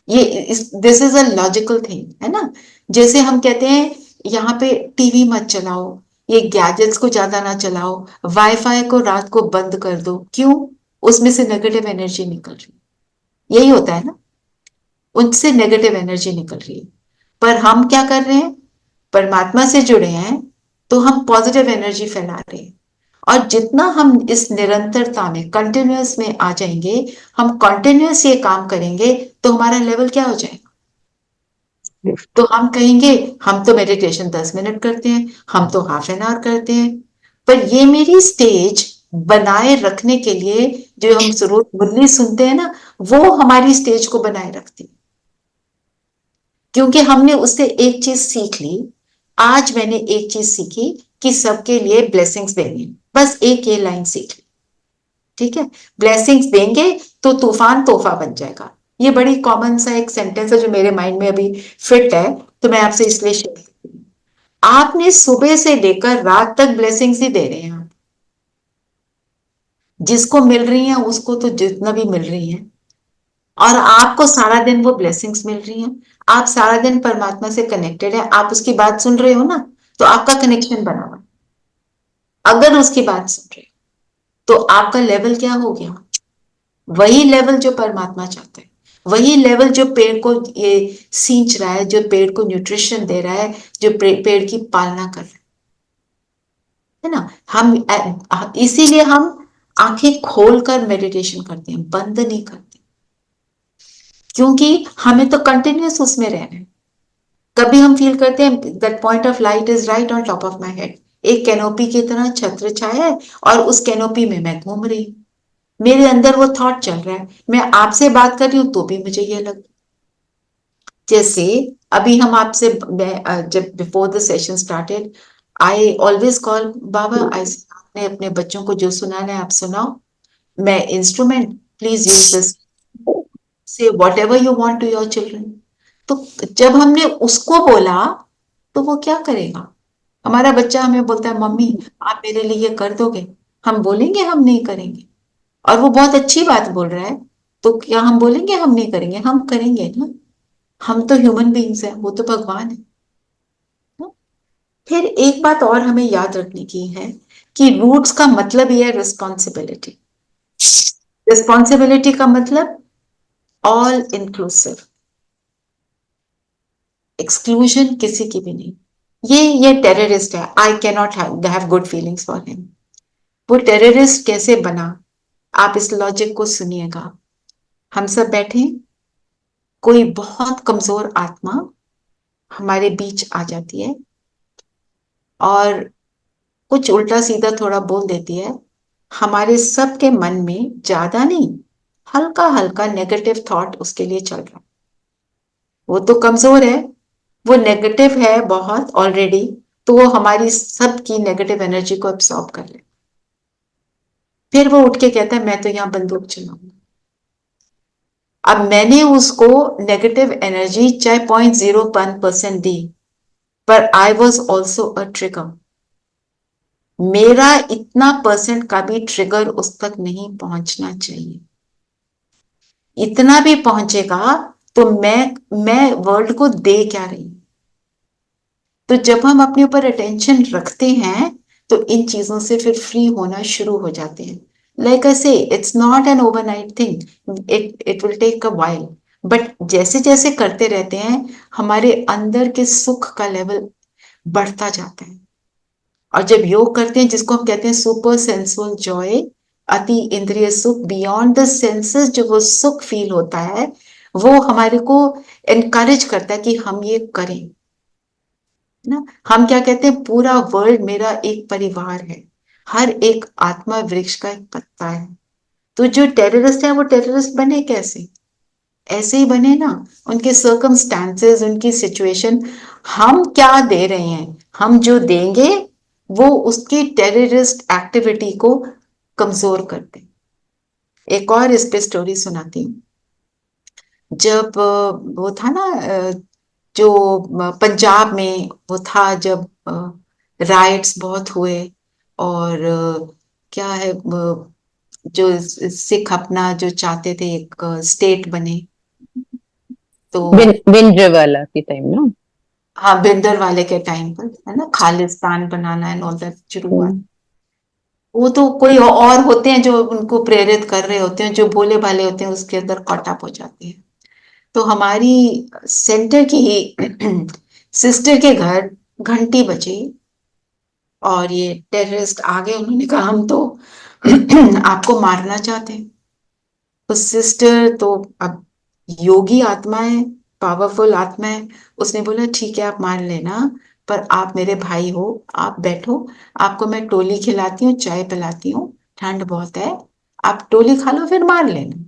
ये this is a logical thing है ना। जैसे हम कहते हैं यहाँ पे टीवी मत चलाओ, ये गैजेट्स को ज्यादा ना चलाओ, वाईफाई को रात को बंद कर दो, क्यों? उसमें से नेगेटिव एनर्जी निकल रही है, यही होता है ना, उनसे नेगेटिव एनर्जी निकल रही है। पर हम क्या कर रहे हैं? परमात्मा से जुड़े हैं तो हम पॉजिटिव एनर्जी फैला रहे हैं, और जितना हम इस निरंतरता में, कंटिन्यूअस में आ जाएंगे, हम कंटिन्यूअस ये काम करेंगे तो हमारा लेवल क्या हो जाएगा? तो हम कहेंगे हम तो मेडिटेशन 10 मिनट करते हैं, हम तो हाफ एन आवर करते हैं, पर ये मेरी स्टेज बनाए रखने के लिए जो हम रोज मुरली सुनते हैं ना, वो हमारी स्टेज को बनाए रखती है, क्योंकि हमने उससे एक चीज सीख ली। आज मैंने एक चीज सीखी कि सबके लिए ब्लेसिंग्स देंगे, बस एक ये लाइन सीख ली, ठीक है? ब्लेसिंग्स देंगे तो तूफान तोहफा बन जाएगा। ये बड़ी कॉमन सा एक सेंटेंस है जो मेरे माइंड में अभी फिट है, तो मैं आपसे इसलिए शेयर करती हूँ। आपने सुबह से लेकर रात तक ब्लेसिंग्स ही दे रहे हैं आप, जिसको मिल रही हैं उसको तो जितना भी मिल रही हैं, और आपको सारा दिन वो ब्लेसिंग्स मिल रही हैं, आप सारा दिन परमात्मा से कनेक्टेड है, आप उसकी बात सुन रहे हो ना, तो आपका कनेक्शन बना हुआ है। अगर उसकी बात सुन रहे हो तो आपका लेवल क्या हो गया? वही लेवल जो परमात्मा चाहता है, वही लेवल जो पेड़ को ये सींच रहा है, जो पेड़ को न्यूट्रिशन दे रहा है, जो पेड़ की पालना कर रहा है ना। हम इसीलिए हम आंखें खोलकर मेडिटेशन करते हैं, बंद नहीं करते, क्योंकि हमें तो कंटिन्यूअस उसमें रहना है। कभी हम फील करते हैं that point of light is right on top of my head, एक कैनोपी की तरह छत्र छाया है और उस कैनोपी में मैं घूम रही हूँ, मेरे अंदर वो थॉट चल रहा है, मैं आपसे बात कर रही हूं तो भी मुझे ये लग, जैसे अभी हम आपसे, जब before the session started I always call बाबा, आई आपने अपने बच्चों को जो सुनाना है आप सुनाओ, मैं instrument, please use this, say whatever you want to your children. तो जब हमने उसको बोला तो वो क्या करेगा? हमारा बच्चा हमें बोलता है मम्मी आप मेरे लिए ये कर दोगे, हम बोलेंगे हम नहीं करेंगे? और वो बहुत अच्छी बात बोल रहा है, तो क्या हम बोलेंगे हम नहीं करेंगे? हम करेंगे ना। हम तो ह्यूमन बीइंग्स हैं, वो तो भगवान है ना? फिर एक बात और हमें याद रखने की है कि रूट्स का मतलब ये है रिस्पॉन्सिबिलिटी। रिस्पॉन्सिबिलिटी का मतलब ऑल इंक्लूसिव, एक्सक्लूजन किसी की भी नहीं। ये टेररिस्ट है, I cannot have good feelings for him. वो टेररिस्ट कैसे बना, आप इस लॉजिक को सुनिएगा। हम सब बैठे, कोई बहुत कमजोर आत्मा हमारे बीच आ जाती है और कुछ उल्टा सीधा थोड़ा बोल देती है। हमारे सबके मन में ज्यादा नहीं, हल्का हल्का नेगेटिव थॉट उसके लिए चल रहा है। वो तो कमजोर है, वो नेगेटिव है बहुत ऑलरेडी, तो वो हमारी सबकी नेगेटिव एनर्जी को एब्सॉर्ब कर ले। फिर वो उठ के कहता है मैं तो यहां बंदूक चलाऊंगा। अब मैंने उसको नेगेटिव एनर्जी चाहे 0.01% दी, पर I was also a trigger. मेरा इतना परसेंट का भी ट्रिगर उस तक नहीं पहुंचना चाहिए। इतना भी पहुंचेगा तो मैं वर्ल्ड को दे क्या रही हूं। तो जब हम अपने ऊपर अटेंशन रखते हैं तो इन चीजों से फिर फ्री होना शुरू हो जाते हैं। Like I say it's not an overnight thing, it will take a while, but जैसे जैसे करते रहते हैं हमारे अंदर के सुख का लेवल बढ़ता जाता है। और जब योग करते हैं, जिसको हम कहते हैं सुपर सेंसुअल जॉय, अति इंद्रिय सुख, बियॉन्ड द सेंसेस, जो वो सुख फील होता है, वो हमारे को एनकरेज करता है कि हम ये करें ना। हम क्या कहते हैं, पूरा वर्ल्ड मेरा एक परिवार है, हर एक आत्मा वृक्ष का एक पत्ता है। तो जो टेररिस्ट है वो टेररिस्ट बने कैसे, ऐसे ही बने ना। उनके सर्कमस्टांसेस, उनकी सिचुएशन, हम क्या दे रहे हैं, हम जो देंगे वो उसकी टेररिस्ट एक्टिविटी को कमजोर करते हैं। एक और इस पे स्टोरी सुनाती हूँ। जब वो था ना, जो पंजाब में वो था, जब राइट्स बहुत हुए, और क्या है, जो सिख अपना जो चाहते थे एक स्टेट बने, तो भिंडरवाला की टाइम ना। हाँ, बिंदर वाले के टाइम पर है ना, खालिस्तान बनाना एंड ऑल दैट शुरू हुआ। वो तो कोई और होते हैं जो उनको प्रेरित कर रहे होते हैं, जो भोले भाले होते हैं उसके अंदर कॉट अप हो जाते हैं। तो हमारी सेंटर की सिस्टर के घर घंटी बजी और ये टेररिस्ट आ गए। उन्होंने कहा हम तो आपको मारना चाहते हैं। तो सिस्टर तो अब योगी आत्मा है, पावरफुल आत्मा है, उसने बोला ठीक है आप मार लेना, पर आप मेरे भाई हो, आप बैठो, आपको मैं टोली खिलाती हूँ, चाय पिलाती हूँ, ठंड बहुत है, आप टोली खा लो फिर मार लेना।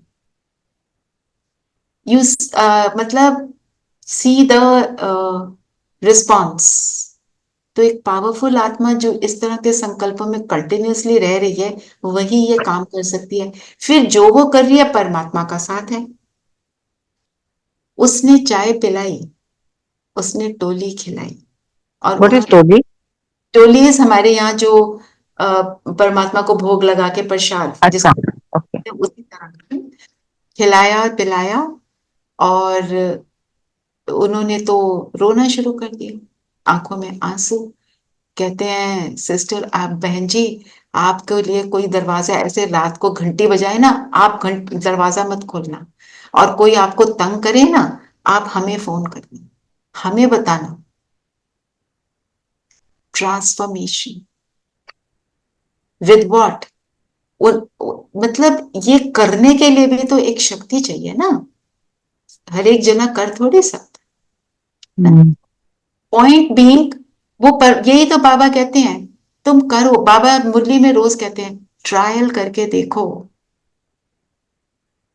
यू मतलब सी द रिस्पॉन्स। तो एक पावरफुल आत्मा जो इस तरह के संकल्पों में कंटिन्यूअसली रह रही है, वही ये काम कर सकती है। फिर जो वो कर रही है परमात्मा का साथ है। उसने चाय पिलाई, उसने टोली खिलाई, और What is उन्होंने Toby? टोलीज हमारे यहाँ जो परमात्मा को भोग लगा के प्रसाद अच्छा, okay. जिसको उसी तरह का खिलाया पिलाया। और उन्होंने तो रोना शुरू कर दिया, आंखों में आंसू। कहते हैं सिस्टर, आप बहन जी, आपके लिए कोई दरवाजा ऐसे रात को घंटी बजाए ना, आप दरवाजा मत खोलना, और कोई आपको तंग करे ना, आप हमें फोन करना, हमें बताना। ट्रांसफॉर्मेशन विद व्हाट, मतलब ये करने के लिए भी तो एक शक्ति चाहिए ना, हर एक जना कर थोड़ी सकता। पॉइंट बीइंग, वो पर यही तो बाबा कहते हैं, तुम करो। बाबा मुरली में रोज कहते हैं ट्रायल करके देखो,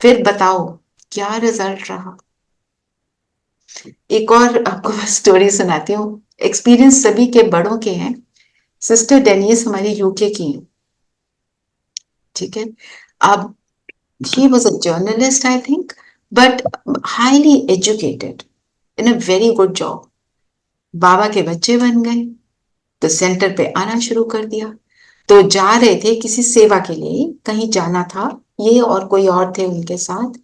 फिर बताओ क्या रिजल्ट रहा। एक और आपको स्टोरी सुनाती हूँ, एक्सपीरियंस सभी के बड़ों के हैं। सिस्टर डेनिस हमारी यूके की है, ठीक है। अब she was a journalist, I think, but highly educated in a very good job. बाबा के बच्चे बन गए तो सेंटर पे आना शुरू कर दिया। तो जा रहे थे किसी सेवा के लिए, कहीं जाना था, ये और कोई और थे उनके साथ।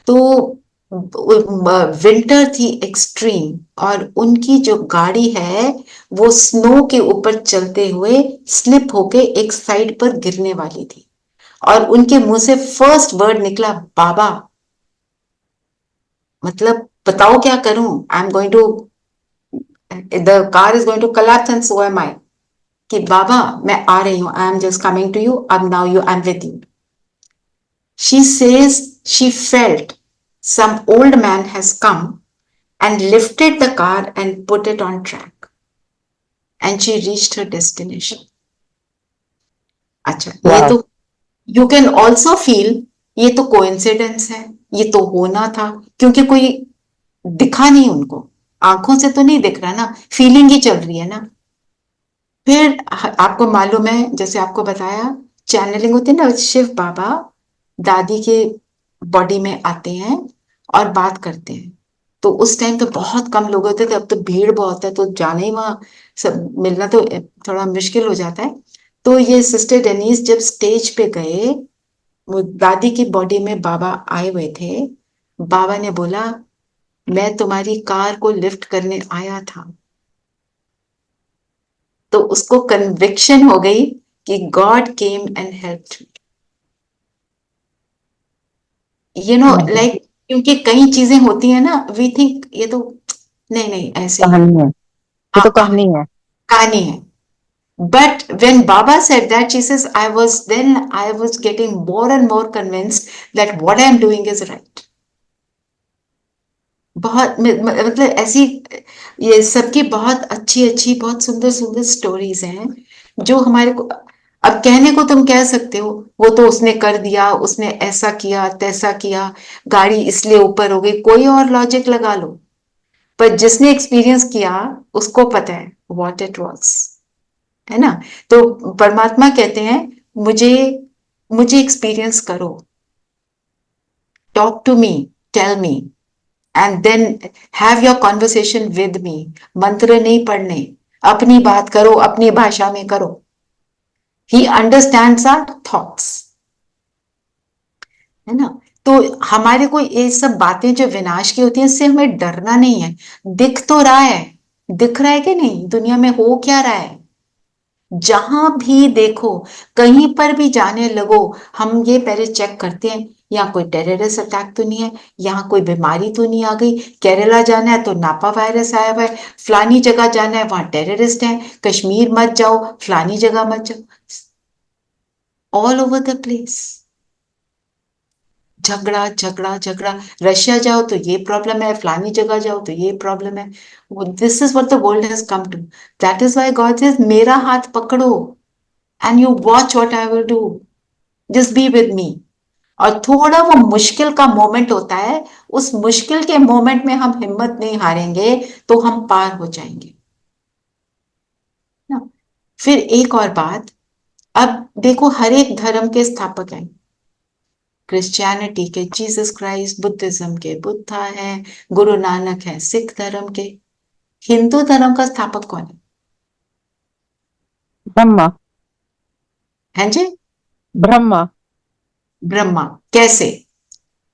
तो विंटर थी एक्सट्रीम, और उनकी जो गाड़ी है वो स्नो के ऊपर चलते हुए स्लिप होके एक साइड पर गिरने वाली थी, और उनके मुंह से फर्स्ट वर्ड निकला बाबा। मतलब बताओ क्या करूं, I am going to, the car is going to collapse and so am I, कि बाबा मैं आ रही हूं, I am just coming to you, अब now you, I am with you. She says she felt some old man has come and lifted the car and put it on track, and she reached her destination. अच्छा, ये Wow. तो you can also feel ये तो कोइंसिडेंस है, ये तो होना था, क्योंकि कोई दिखा नहीं उनको, आंखों से तो नहीं दिख रहा ना, फीलिंग ही चल रही है ना। फिर आपको मालूम है, जैसे आपको बताया, चैनलिंग होती है ना, शिव बाबा दादी के बॉडी में आते हैं और बात करते हैं। तो उस टाइम तो बहुत कम लोग होते थे, अब तो भीड़ बहुत है, तो जाना ही वहां सब मिलना तो थोड़ा मुश्किल हो जाता है। तो ये सिस्टर डेनीस जब स्टेज पे गए, वो दादी की बॉडी में बाबा आए हुए थे, बाबा ने बोला मैं तुम्हारी कार को लिफ्ट करने आया था। तो उसको कन्विक्शन हो गई कि God came and helped, you know, like, क्योंकि कई चीजें होती है ना, वी थिंक ये तो नहीं नहीं ऐसे ही कहानी है, ये तो कहानी है। कहानी है। But when Baba said that, she says, I was getting more and more convinced that what I am doing is right. बहुत मतलब ऐसी, ये सबकी बहुत अच्छी अच्छी बहुत सुंदर सुंदर स्टोरीज हैं, जो हमारे को, अब कहने को तुम कह सकते हो वो तो उसने कर दिया, उसने ऐसा किया तैसा किया, गाड़ी इसलिए ऊपर हो गई, कोई और लॉजिक लगा लो, पर जिसने एक्सपीरियंस किया उसको पता है व्हाट इट वाज, है ना। तो परमात्मा कहते हैं मुझे मुझे एक्सपीरियंस करो, talk to me, tell me, and then have your conversation with me. मंत्र नहीं पढ़ने, अपनी बात करो, अपनी भाषा में करो। ही अंडरस्टैंड्स आवर थॉट्स, है ना। तो हमारे को ये सब बातें जो विनाश की होती हैं, इससे हमें डरना नहीं है। दिख तो रहा है, दिख रहा है कि नहीं, दुनिया में हो क्या रहा है, जहां भी देखो, कहीं पर भी जाने लगो, हम ये पहले चेक करते हैं यहाँ कोई टेररिस्ट अटैक तो नहीं है, यहाँ कोई बीमारी तो नहीं आ गई, केरला जाना है तो नापा वायरस आया हुआ है, फलानी जगह जाना है वहां टेररिस्ट है, कश्मीर मत जाओ, फलानी जगह मत जाओ, ऑल ओवर द प्लेस झगड़ा झगड़ा झगड़ा। रशिया जाओ तो ये प्रॉब्लम है, फलानी जगह जाओ तो ये प्रॉब्लम है। This is what the world has come to. That is why God says मेरा हाथ पकड़ो and you watch what I will do, just be with me. और थोड़ा वो मुश्किल का मोमेंट होता है, उस मुश्किल के मोमेंट में हम हिम्मत नहीं हारेंगे तो हम पार हो जाएंगे ना। फिर एक और बात, अब देखो हर एक धर्म के स्थापक हैं, क्रिश्चियनिटी के जीसस क्राइस्ट, बुद्धिज्म के बुद्धा है, गुरु नानक है सिख धर्म के। हिंदू धर्म का स्थापक कौन है? ब्रह्मा। हैं जी? ब्रह्मा। ब्रह्मा। कैसे?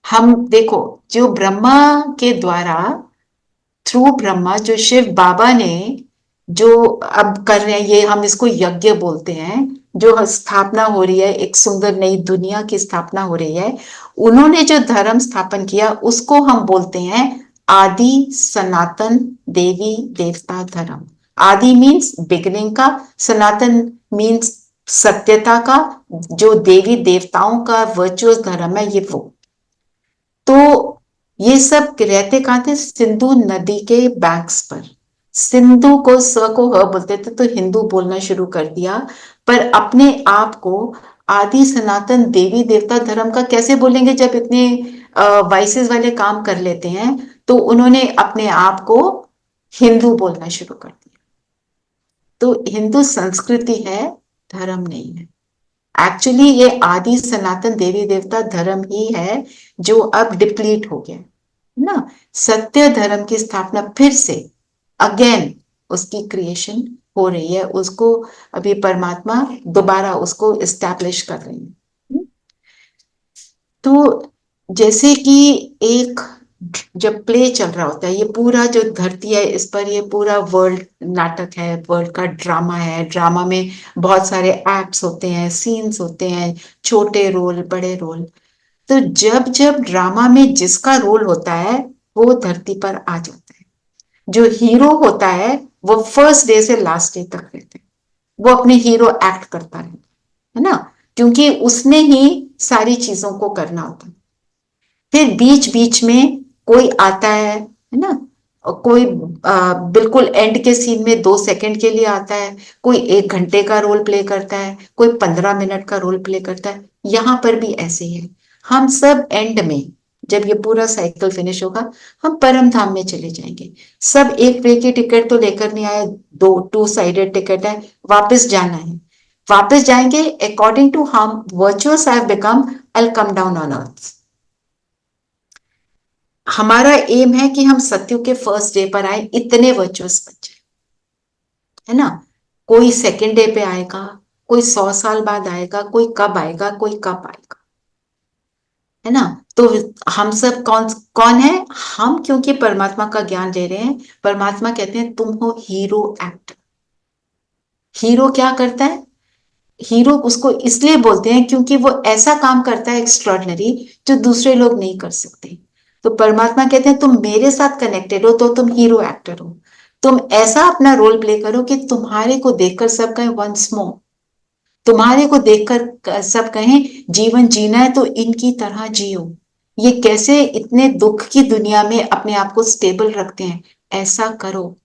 हम देखो, जो ब्रह्मा के द्वारा, थ्रू ब्रह्मा, जो शिव बाबा ने जो अब कर रहे हैं, ये हम इसको यज्ञ बोलते हैं, जो स्थापना हो रही है, एक सुंदर नई दुनिया की स्थापना हो रही है, उन्होंने जो धर्म स्थापन किया उसको हम बोलते हैं आदि सनातन देवी देवता धर्म। आदि मीन्स बिगिनिंग का, सनातन मीन्स सत्यता का, जो देवी देवताओं का वर्चुअस धर्म है, ये वो। तो ये सब रहते कहाँ थे? सिंधु नदी के बैंक्स पर। सिंधु को स को ह बोलते थे, तो हिंदू बोलना शुरू कर दिया, पर अपने आप को आदि सनातन देवी देवता धर्म का कैसे बोलेंगे जब इतने वाइसेस वाले काम कर लेते हैं। तो उन्होंने अपने आप को हिंदू बोलना शुरू कर दिया। तो हिंदू संस्कृति है, धर्म नहीं है। एक्चुअली ये आदि सनातन देवी देवता धर्म ही है जो अब डिप्लीट हो गया ना। सत्य धर्म की स्थापना फिर से अगेन उसकी क्रिएशन हो रही है, उसको अभी परमात्मा दोबारा उसको इस्टेब्लिश कर रही है। तो जैसे कि एक जब प्ले चल रहा होता है, ये पूरा जो धरती है इस पर, ये पूरा वर्ल्ड नाटक है, वर्ल्ड का ड्रामा है। ड्रामा में बहुत सारे एक्ट्स होते हैं, सीन्स होते हैं, छोटे रोल, बड़े रोल। तो जब जब ड्रामा में जिसका रोल होता है वो धरती पर आ जाता है। जो हीरो होता है वो फर्स्ट डे से लास्ट डे तक रहते हैं, वो अपने हीरो एक्ट करता रहता है ना, क्योंकि उसने ही सारी चीजों को करना होता है। फिर बीच बीच में कोई आता है ना, और कोई बिल्कुल एंड के सीन में 2 सेकंड के लिए आता है, कोई 1 घंटे का रोल प्ले करता है, कोई 15 मिनट का रोल प्ले करता है। यहां पर भी ऐसे ही है। हम सब एंड में, जब ये पूरा साइकिल फिनिश होगा, हम परम धाम में चले जाएंगे। सब एक वे की टिकट तो लेकर नहीं आए, 2 साइडेड टिकट है, वापस जाना है। वापस जाएंगे अकॉर्डिंग टू हम virtuous I have become, I will come down on earth. हमारा एम है कि हम सत्यु के फर्स्ट डे पर आए, इतने वर्चुअस बन जाए, है ना। कोई सेकंड डे पे आएगा, कोई 100 साल बाद आएगा, कोई कब आएगा, कोई कब आएगा, है ना। तो हम सब कौन कौन है हम, क्योंकि परमात्मा का ज्ञान ले रहे हैं। परमात्मा कहते हैं तुम हो हीरो एक्टर। हीरो क्या करता है? हीरो उसको इसलिए बोलते हैं क्योंकि वो ऐसा काम करता है एक्स्ट्रॉर्डनरी, जो दूसरे लोग नहीं कर सकते। तो परमात्मा कहते हैं तुम मेरे साथ कनेक्टेड हो तो तुम हीरो एक्टर हो। तुम ऐसा अपना रोल प्ले करो कि तुम्हारे को देखकर सब कहें वंस मोर, तुम्हारे को देखकर सब कहें जीवन जीना है तो इनकी तरह जियो। ये कैसे इतने दुख की दुनिया में अपने आप को स्टेबल रखते हैं, ऐसा करो।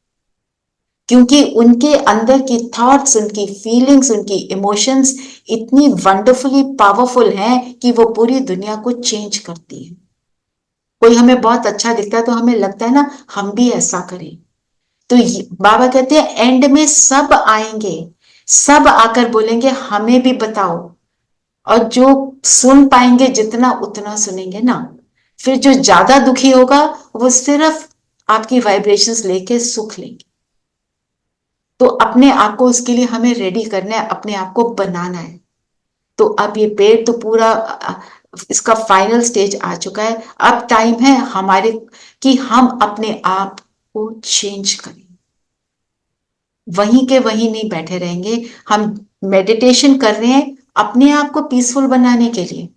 क्योंकि उनके अंदर की थॉट्स, उनकी फीलिंग्स, उनकी इमोशंस इतनी वंडरफुली पावरफुल हैं कि वो पूरी दुनिया को चेंज करती है। कोई हमें बहुत अच्छा दिखता है तो हमें लगता है ना हम भी ऐसा करें। तो बाबा कहते हैं एंड में सब आएंगे, सब आकर बोलेंगे हमें भी बताओ। और जो सुन पाएंगे जितना, उतना सुनेंगे ना। फिर जो ज्यादा दुखी होगा वो सिर्फ आपकी वाइब्रेशंस लेके सुख लेंगे। तो अपने आप को उसके लिए हमें रेडी करना है, अपने आप को बनाना है। तो अब ये पेड़ तो पूरा इसका फाइनल स्टेज आ चुका है। अब टाइम है हमारे कि हम अपने आप को चेंज करें। वहीं के वहीं नहीं बैठे रहेंगे। हम मेडिटेशन कर रहे हैं अपने आप को पीसफुल बनाने के लिए।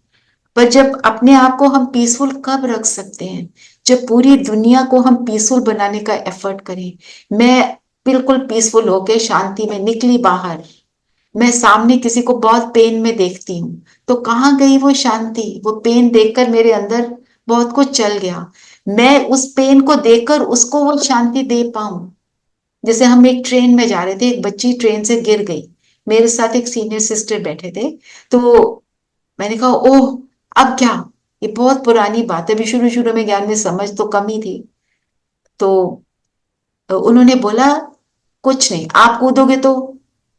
पर जब अपने आप को हम पीसफुल कब रख सकते हैं? जब पूरी दुनिया को हम पीसफुल बनाने का एफर्ट करें। मैं बिल्कुल पीसफुल होके शांति में निकली बाहर, मैं सामने किसी को बहुत पेन में देखती हूँ तो कहाँ गई वो शांति? वो पेन देखकर मेरे अंदर बहुत कुछ चल गया। मैं उस पेन को देखकर उसको वो शांति दे पाऊं। जैसे हम एक ट्रेन में जा रहे थे, एक बच्ची ट्रेन से गिर गई, मेरे साथ एक सीनियर सिस्टर बैठे थे। तो मैंने कहा ओह अब क्या? ये बहुत पुरानी बात है, अभी शुरू शुरू में ज्ञान में समझ तो कम ही थी। तो उन्होंने बोला कुछ नहीं, आप कूदोगे तो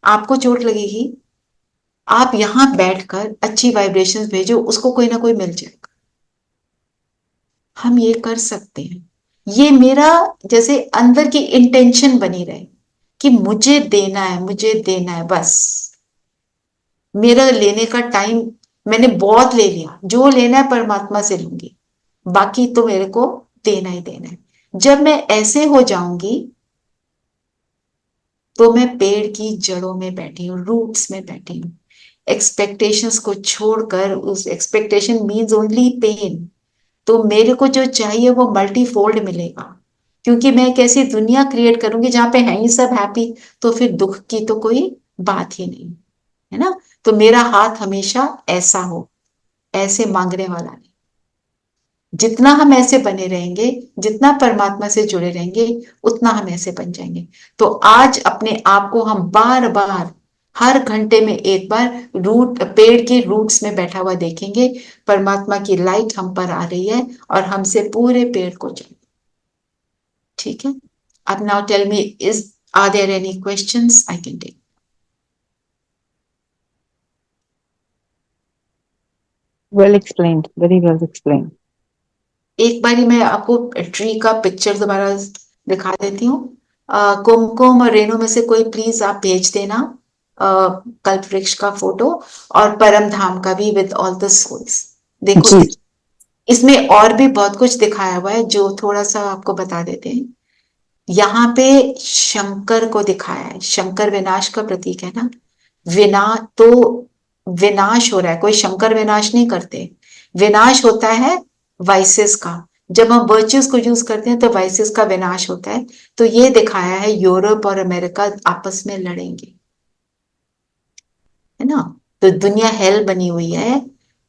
आपको चोट लगेगी, आप यहां बैठकर अच्छी वाइब्रेशंस भेजो, उसको कोई ना कोई मिल जाएगा। हम ये कर सकते हैं। ये मेरा जैसे अंदर की इंटेंशन बनी रहे कि मुझे देना है, मुझे देना है, बस मेरा लेने का टाइम मैंने बहुत ले लिया। जो लेना है परमात्मा से लूंगी, बाकी तो मेरे को देना ही देना है। जब मैं ऐसे हो जाऊंगी तो मैं पेड़ की जड़ों में बैठी हूँ, रूट्स में बैठी हूँ। एक्सपेक्टेशंस को छोड़कर, उस एक्सपेक्टेशन मीन्स ओनली पेन। तो मेरे को जो चाहिए वो मल्टीफोल्ड मिलेगा, क्योंकि मैं एक ऐसी दुनिया क्रिएट करूंगी जहां पे है ही सब हैप्पी। तो फिर दुख की तो कोई बात ही नहीं, है ना। तो मेरा हाथ हमेशा ऐसा हो, ऐसे मांगने वाला नहीं। जितना हम ऐसे बने रहेंगे, जितना परमात्मा से जुड़े रहेंगे, उतना हम ऐसे बन जाएंगे। तो आज अपने आप को हम बार बार, हर घंटे में एक बार पेड़ के रूट्स में बैठा हुआ देखेंगे। परमात्मा की लाइट हम पर आ रही है और हमसे पूरे पेड़ को जाए। ठीक है। अब now tell me, are there any questions I can take? Well explained, very well explained. एक बारी मैं आपको ट्री का पिक्चर दोबारा दिखा देती हूँ। कुमकुम और रेणु में से कोई प्लीज आप भेज देना कल्प वृक्ष का फोटो, और परम धाम का भी विद ऑल द सोल्स। देखो जी। इसमें और भी बहुत कुछ दिखाया हुआ है जो थोड़ा सा आपको बता देते हैं। यहाँ पे शंकर को दिखाया है, शंकर विनाश का प्रतीक है ना। तो विनाश हो रहा है, कोई शंकर विनाश नहीं करते, विनाश होता है वाइसेस का। जब हम वर्च्यूज को यूज करते हैं तो वाइसेस का विनाश होता है। तो ये दिखाया है यूरोप और अमेरिका आपस में लड़ेंगे, है ना। तो दुनिया हेल बनी हुई है।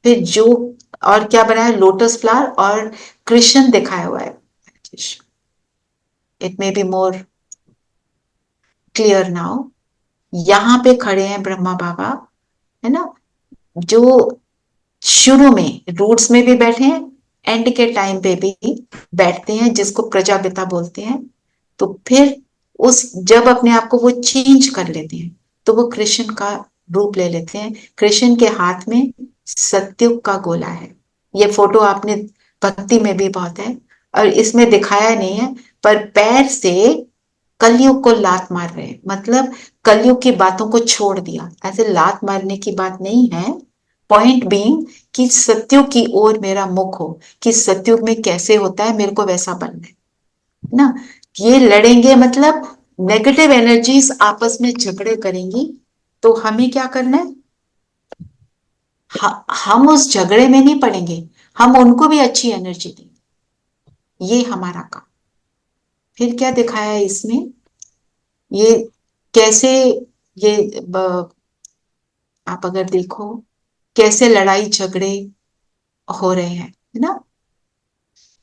फिर जो और क्या बना है, लोटस फ्लावर और कृष्ण दिखाया हुआ है। It may be more clear now. यहाँ पे खड़े हैं ब्रह्मा बाबा, है ना, जो शुरू में रूट्स में भी बैठे हैं, एंड के टाइम पे भी बैठते हैं, जिसको प्रजापिता बोलते हैं। तो फिर उस जब अपने आप को वो चेंज कर लेते हैं तो वो कृष्ण का रूप ले लेते हैं। कृष्ण के हाथ में सत्युग का गोला है। ये फोटो आपने भक्ति में भी बहुत है, और इसमें दिखाया नहीं है, पर पैर से कलयुग को लात मार रहे हैं, मतलब कलयुग की बातों को छोड़ दिया। ऐसे लात मारने की बात नहीं है, पॉइंट बीइंग कि सत्युग की ओर मेरा मुख हो, कि सत्युग में कैसे होता है मेरे को वैसा बनना है ना। ये लड़ेंगे मतलब नेगेटिव एनर्जीज आपस में झगड़े करेंगी। तो हमें क्या करना है, हम उस झगड़े में नहीं पड़ेंगे, हम उनको भी अच्छी एनर्जी देंगे, ये हमारा काम। फिर क्या दिखाया है इसमें, ये कैसे, ये आप अगर देखो कैसे लड़ाई झगड़े हो रहे हैं, है ना।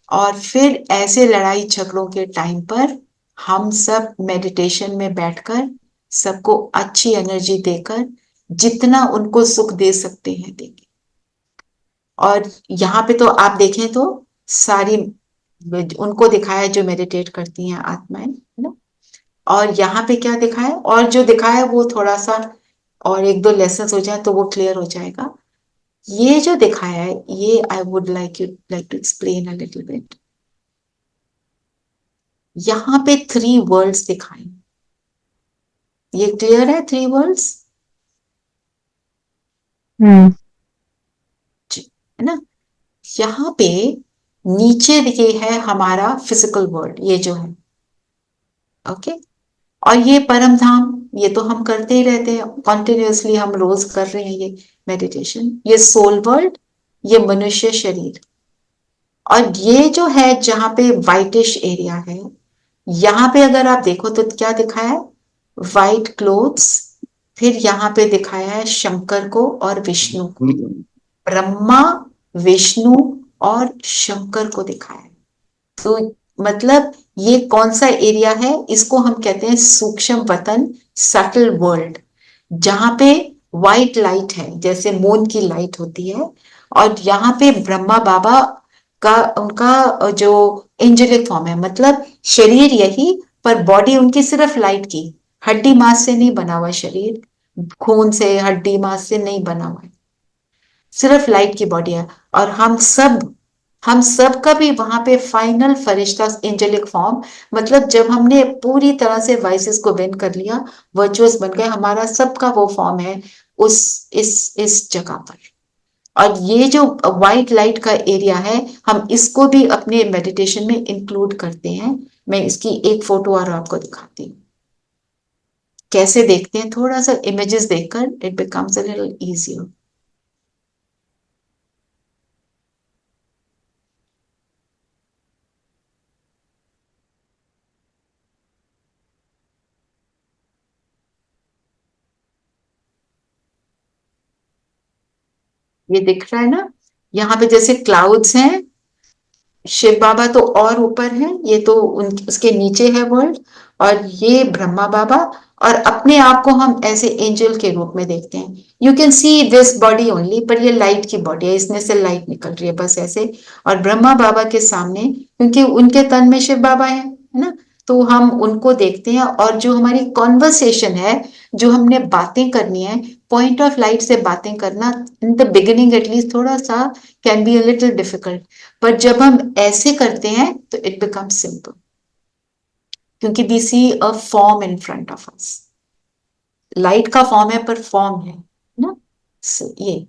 और फिर ऐसे लड़ाई झगड़ों के टाइम पर हम सब मेडिटेशन में बैठकर सबको अच्छी एनर्जी देकर जितना उनको सुख दे सकते हैं देंगे। और यहाँ पे तो आप देखें तो सारी उनको दिखाया है जो मेडिटेट करती हैं आत्माएं, है ना। और यहाँ पे क्या दिखाया है, और जो दिखाया है वो थोड़ा सा और एक दो लेसन हो जाए तो वो क्लियर हो जाएगा। ये जो दिखाया है ये I would like to explain a little bit. यहाँ पे 3 वर्ल्ड्स दिखाए, ये क्लियर है 3 वर्ल्ड्स, है ना। यहाँ पे नीचे ये है हमारा फिजिकल वर्ल्ड, ये जो है, ओके। और ये परम धाम, ये तो हम करते ही रहते हैं कॉन्टिन्यूअसली, हम रोज कर रहे हैं ये मेडिटेशन। ये सोल वर्ल्ड, ये मनुष्य शरीर। और ये जो है जहां पे वाइटिश एरिया है, यहाँ पे अगर आप देखो तो क्या दिखाया है, वाइट क्लोथ्स। फिर यहाँ पे दिखाया है शंकर को और विष्णु को, ब्रह्मा विष्णु और शंकर को दिखाया है। तो मतलब ये कौन सा एरिया है, इसको हम कहते हैं सूक्ष्म वतन, सटल वर्ल्ड, जहां पे व्हाइट लाइट है जैसे मून की लाइट होती है। और यहाँ पे ब्रह्मा बाबा का उनका जो एंजेलिक फॉर्म है, मतलब शरीर यही, पर बॉडी उनकी सिर्फ लाइट की, हड्डी मांस से नहीं बना हुआ शरीर, खून से हड्डी मांस से नहीं बना हुआ है, सिर्फ लाइट की बॉडी है। और हम सब का भी वहां पे फाइनल फरिश्ता एंजेलिक फॉर्म, मतलब जब हमने पूरी तरह से वाइसेस को बेंड कर लिया, वर्चुअस बन गए, हमारा सबका वो फॉर्म है उस इस जगह पर। और ये जो व्हाइट लाइट का एरिया है, हम इसको भी अपने मेडिटेशन में इंक्लूड करते हैं। मैं इसकी एक फोटो और आपको दिखाती हूँ, कैसे देखते हैं, थोड़ा सा इमेजेस देखकर it becomes a little easier. ये दिख रहा है ना, यहाँ पे जैसे क्लाउड्स हैं, शिव बाबा तो और ऊपर है, ये तो उसके नीचे है वर्ल्ड, और ये ब्रह्मा बाबा। और अपने आप को हम ऐसे एंजल के रूप में देखते हैं। You can see this body only, पर ये लाइट की बॉडी है, इसमें से लाइट निकल रही है बस ऐसे। और ब्रह्मा बाबा के सामने, क्योंकि उनके तन में शिव बाबा है ना, तो हम उनको देखते हैं। और जो हमारी कॉन्वर्सेशन है, जो हमने बातें करनी है, पॉइंट ऑफ लाइट से बातें करना इन द बिगिनिंग एटलीस्ट थोड़ा सा can be a little difficult, पर जब हम ऐसे करते हैं तो इट बिकम सिंपल, क्योंकि we see a form in front of us. Light का फॉर्म है पर फॉर्म है ना। ये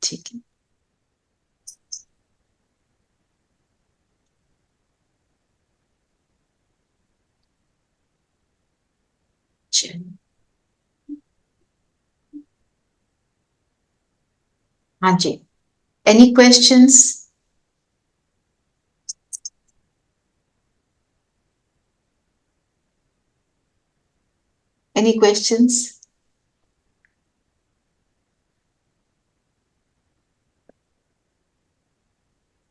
ठीक है। चलिए। हाँ जी, any questions? Any questions?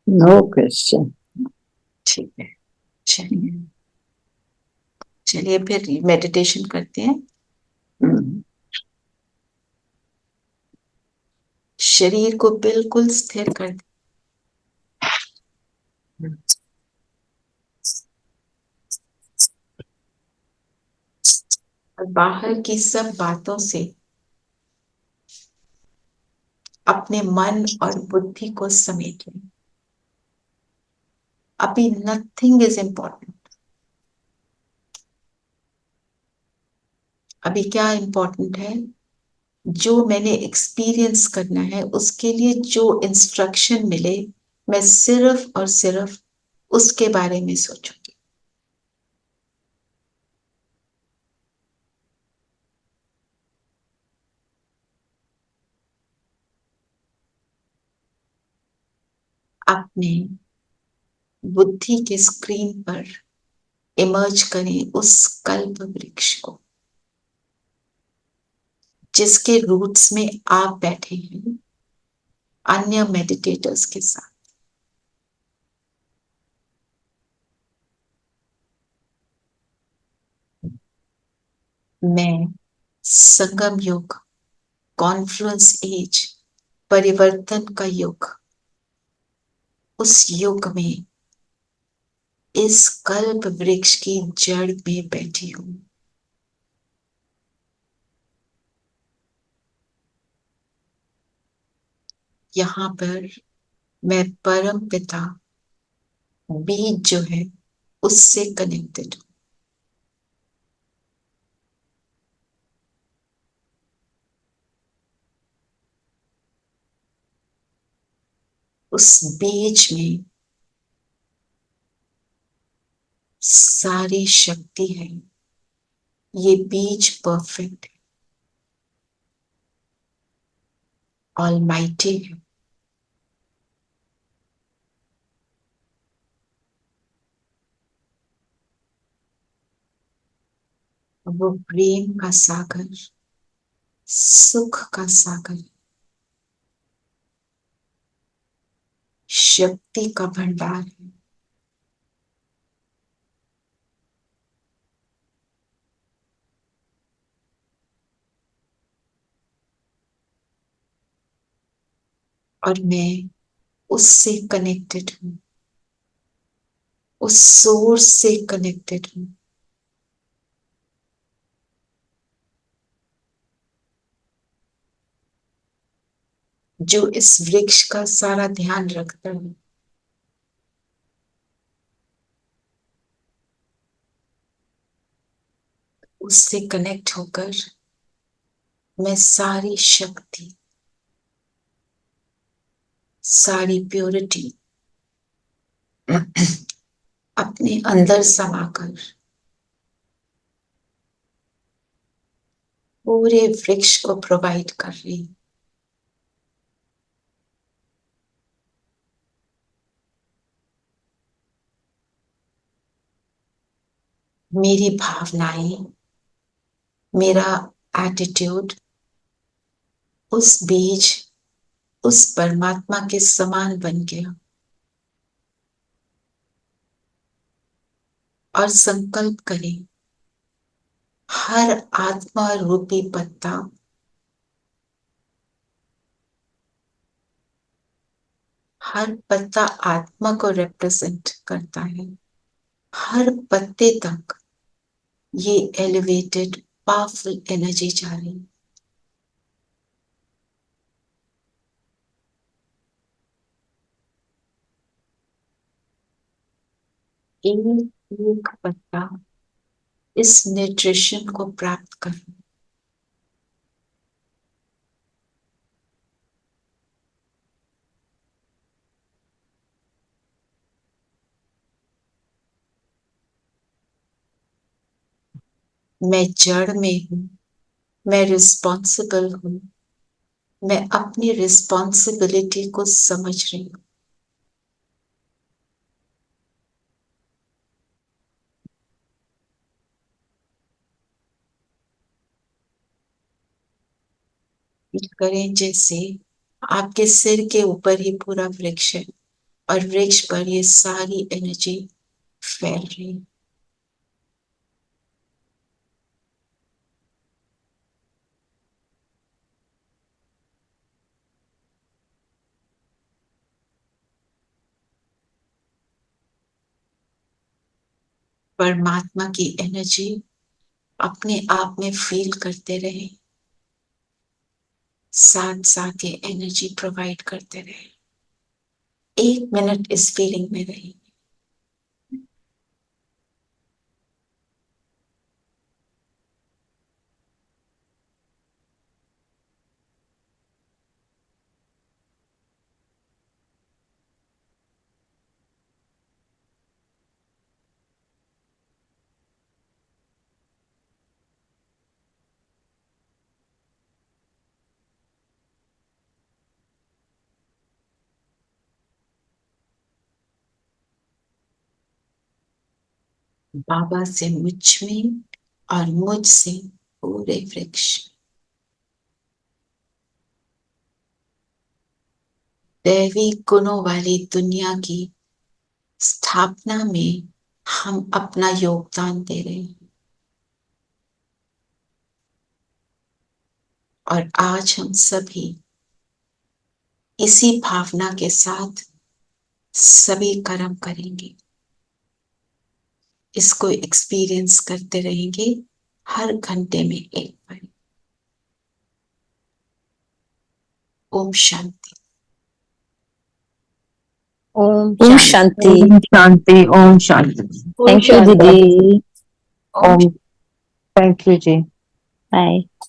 No question. ठीक है, चलिए चलिए फिर मेडिटेशन करते हैं। Hmm. शरीर को बिल्कुल स्थिर कर दें। और बाहर की सब बातों से अपने मन और बुद्धि को समेट लें। अभी नथिंग इज इम्पोर्टेंट। अभी क्या इम्पोर्टेंट है? जो मैंने एक्सपीरियंस करना है उसके लिए जो इंस्ट्रक्शन मिले, मैं सिर्फ और सिर्फ उसके बारे में सोचूंगी। अपने बुद्धि के स्क्रीन पर इमर्ज करें उस कल्प वृक्ष को जिसके रूट्स में आप बैठे हैं अन्य मेडिटेटर्स के साथ। मैं संगम युग, कॉन्फ्लुएंस एज, परिवर्तन का युग, उस युग में इस कल्प वृक्ष की जड़ में बैठी हूं। यहाँ पर मैं परम पिता बीज जो है उससे कनेक्टेड हूं। उस बीज में सारी शक्ति है। ये बीज परफेक्ट है, ऑलमाइटी है। वो प्रेम का सागर, सुख का सागर, शक्ति का भंडार है। और मैं उससे कनेक्टेड हूं, उस सोर्स से कनेक्टेड हूं। जो इस वृक्ष का सारा ध्यान रखता है। उससे कनेक्ट होकर मैं सारी शक्ति, सारी प्योरिटी अपने अंदर समाकर पूरे वृक्ष को प्रोवाइड कर रही हूं। मेरी भावनाएं, मेरा एटीट्यूड उस बीज, उस परमात्मा के समान बन गया। और संकल्प करें, हर आत्मा रूपी पत्ता हर पत्ता आत्मा को रिप्रेजेंट करता है। हर पत्ते तक ये एलिवेटेड पावरफुल एनर्जी जा रही है। एक एक पत्ता इस न्यूट्रिशन को प्राप्त कर। मैं जड़ में हूँ, मैं रिस्पॉन्सिबल हूँ, मैं अपनी रिस्पॉन्सिबिलिटी को समझ रही हूँ। करें जैसे आपके सिर के ऊपर ही पूरा वृक्ष है और वृक्ष पर ये सारी एनर्जी फैल रही है। परमात्मा की एनर्जी अपने आप में फील करते रहे, साथ साथ ये एनर्जी प्रोवाइड करते रहे। 1 मिनट इस फीलिंग में रहिए। बाबा से मुझ में और मुझ से पूरे वृक्ष। दैवी गुणों वाली दुनिया की स्थापना में हम अपना योगदान दे रहे हैं। और आज हम सभी इसी भावना के साथ सभी कर्म करेंगे, इसको एक्सपीरियंस करते रहेंगे हर घंटे में एक बार। Om Shanti. Om Shanti. Om Shanti, Om Shanti. Thank you, Didi. Om. Thank you, Ji. Bye.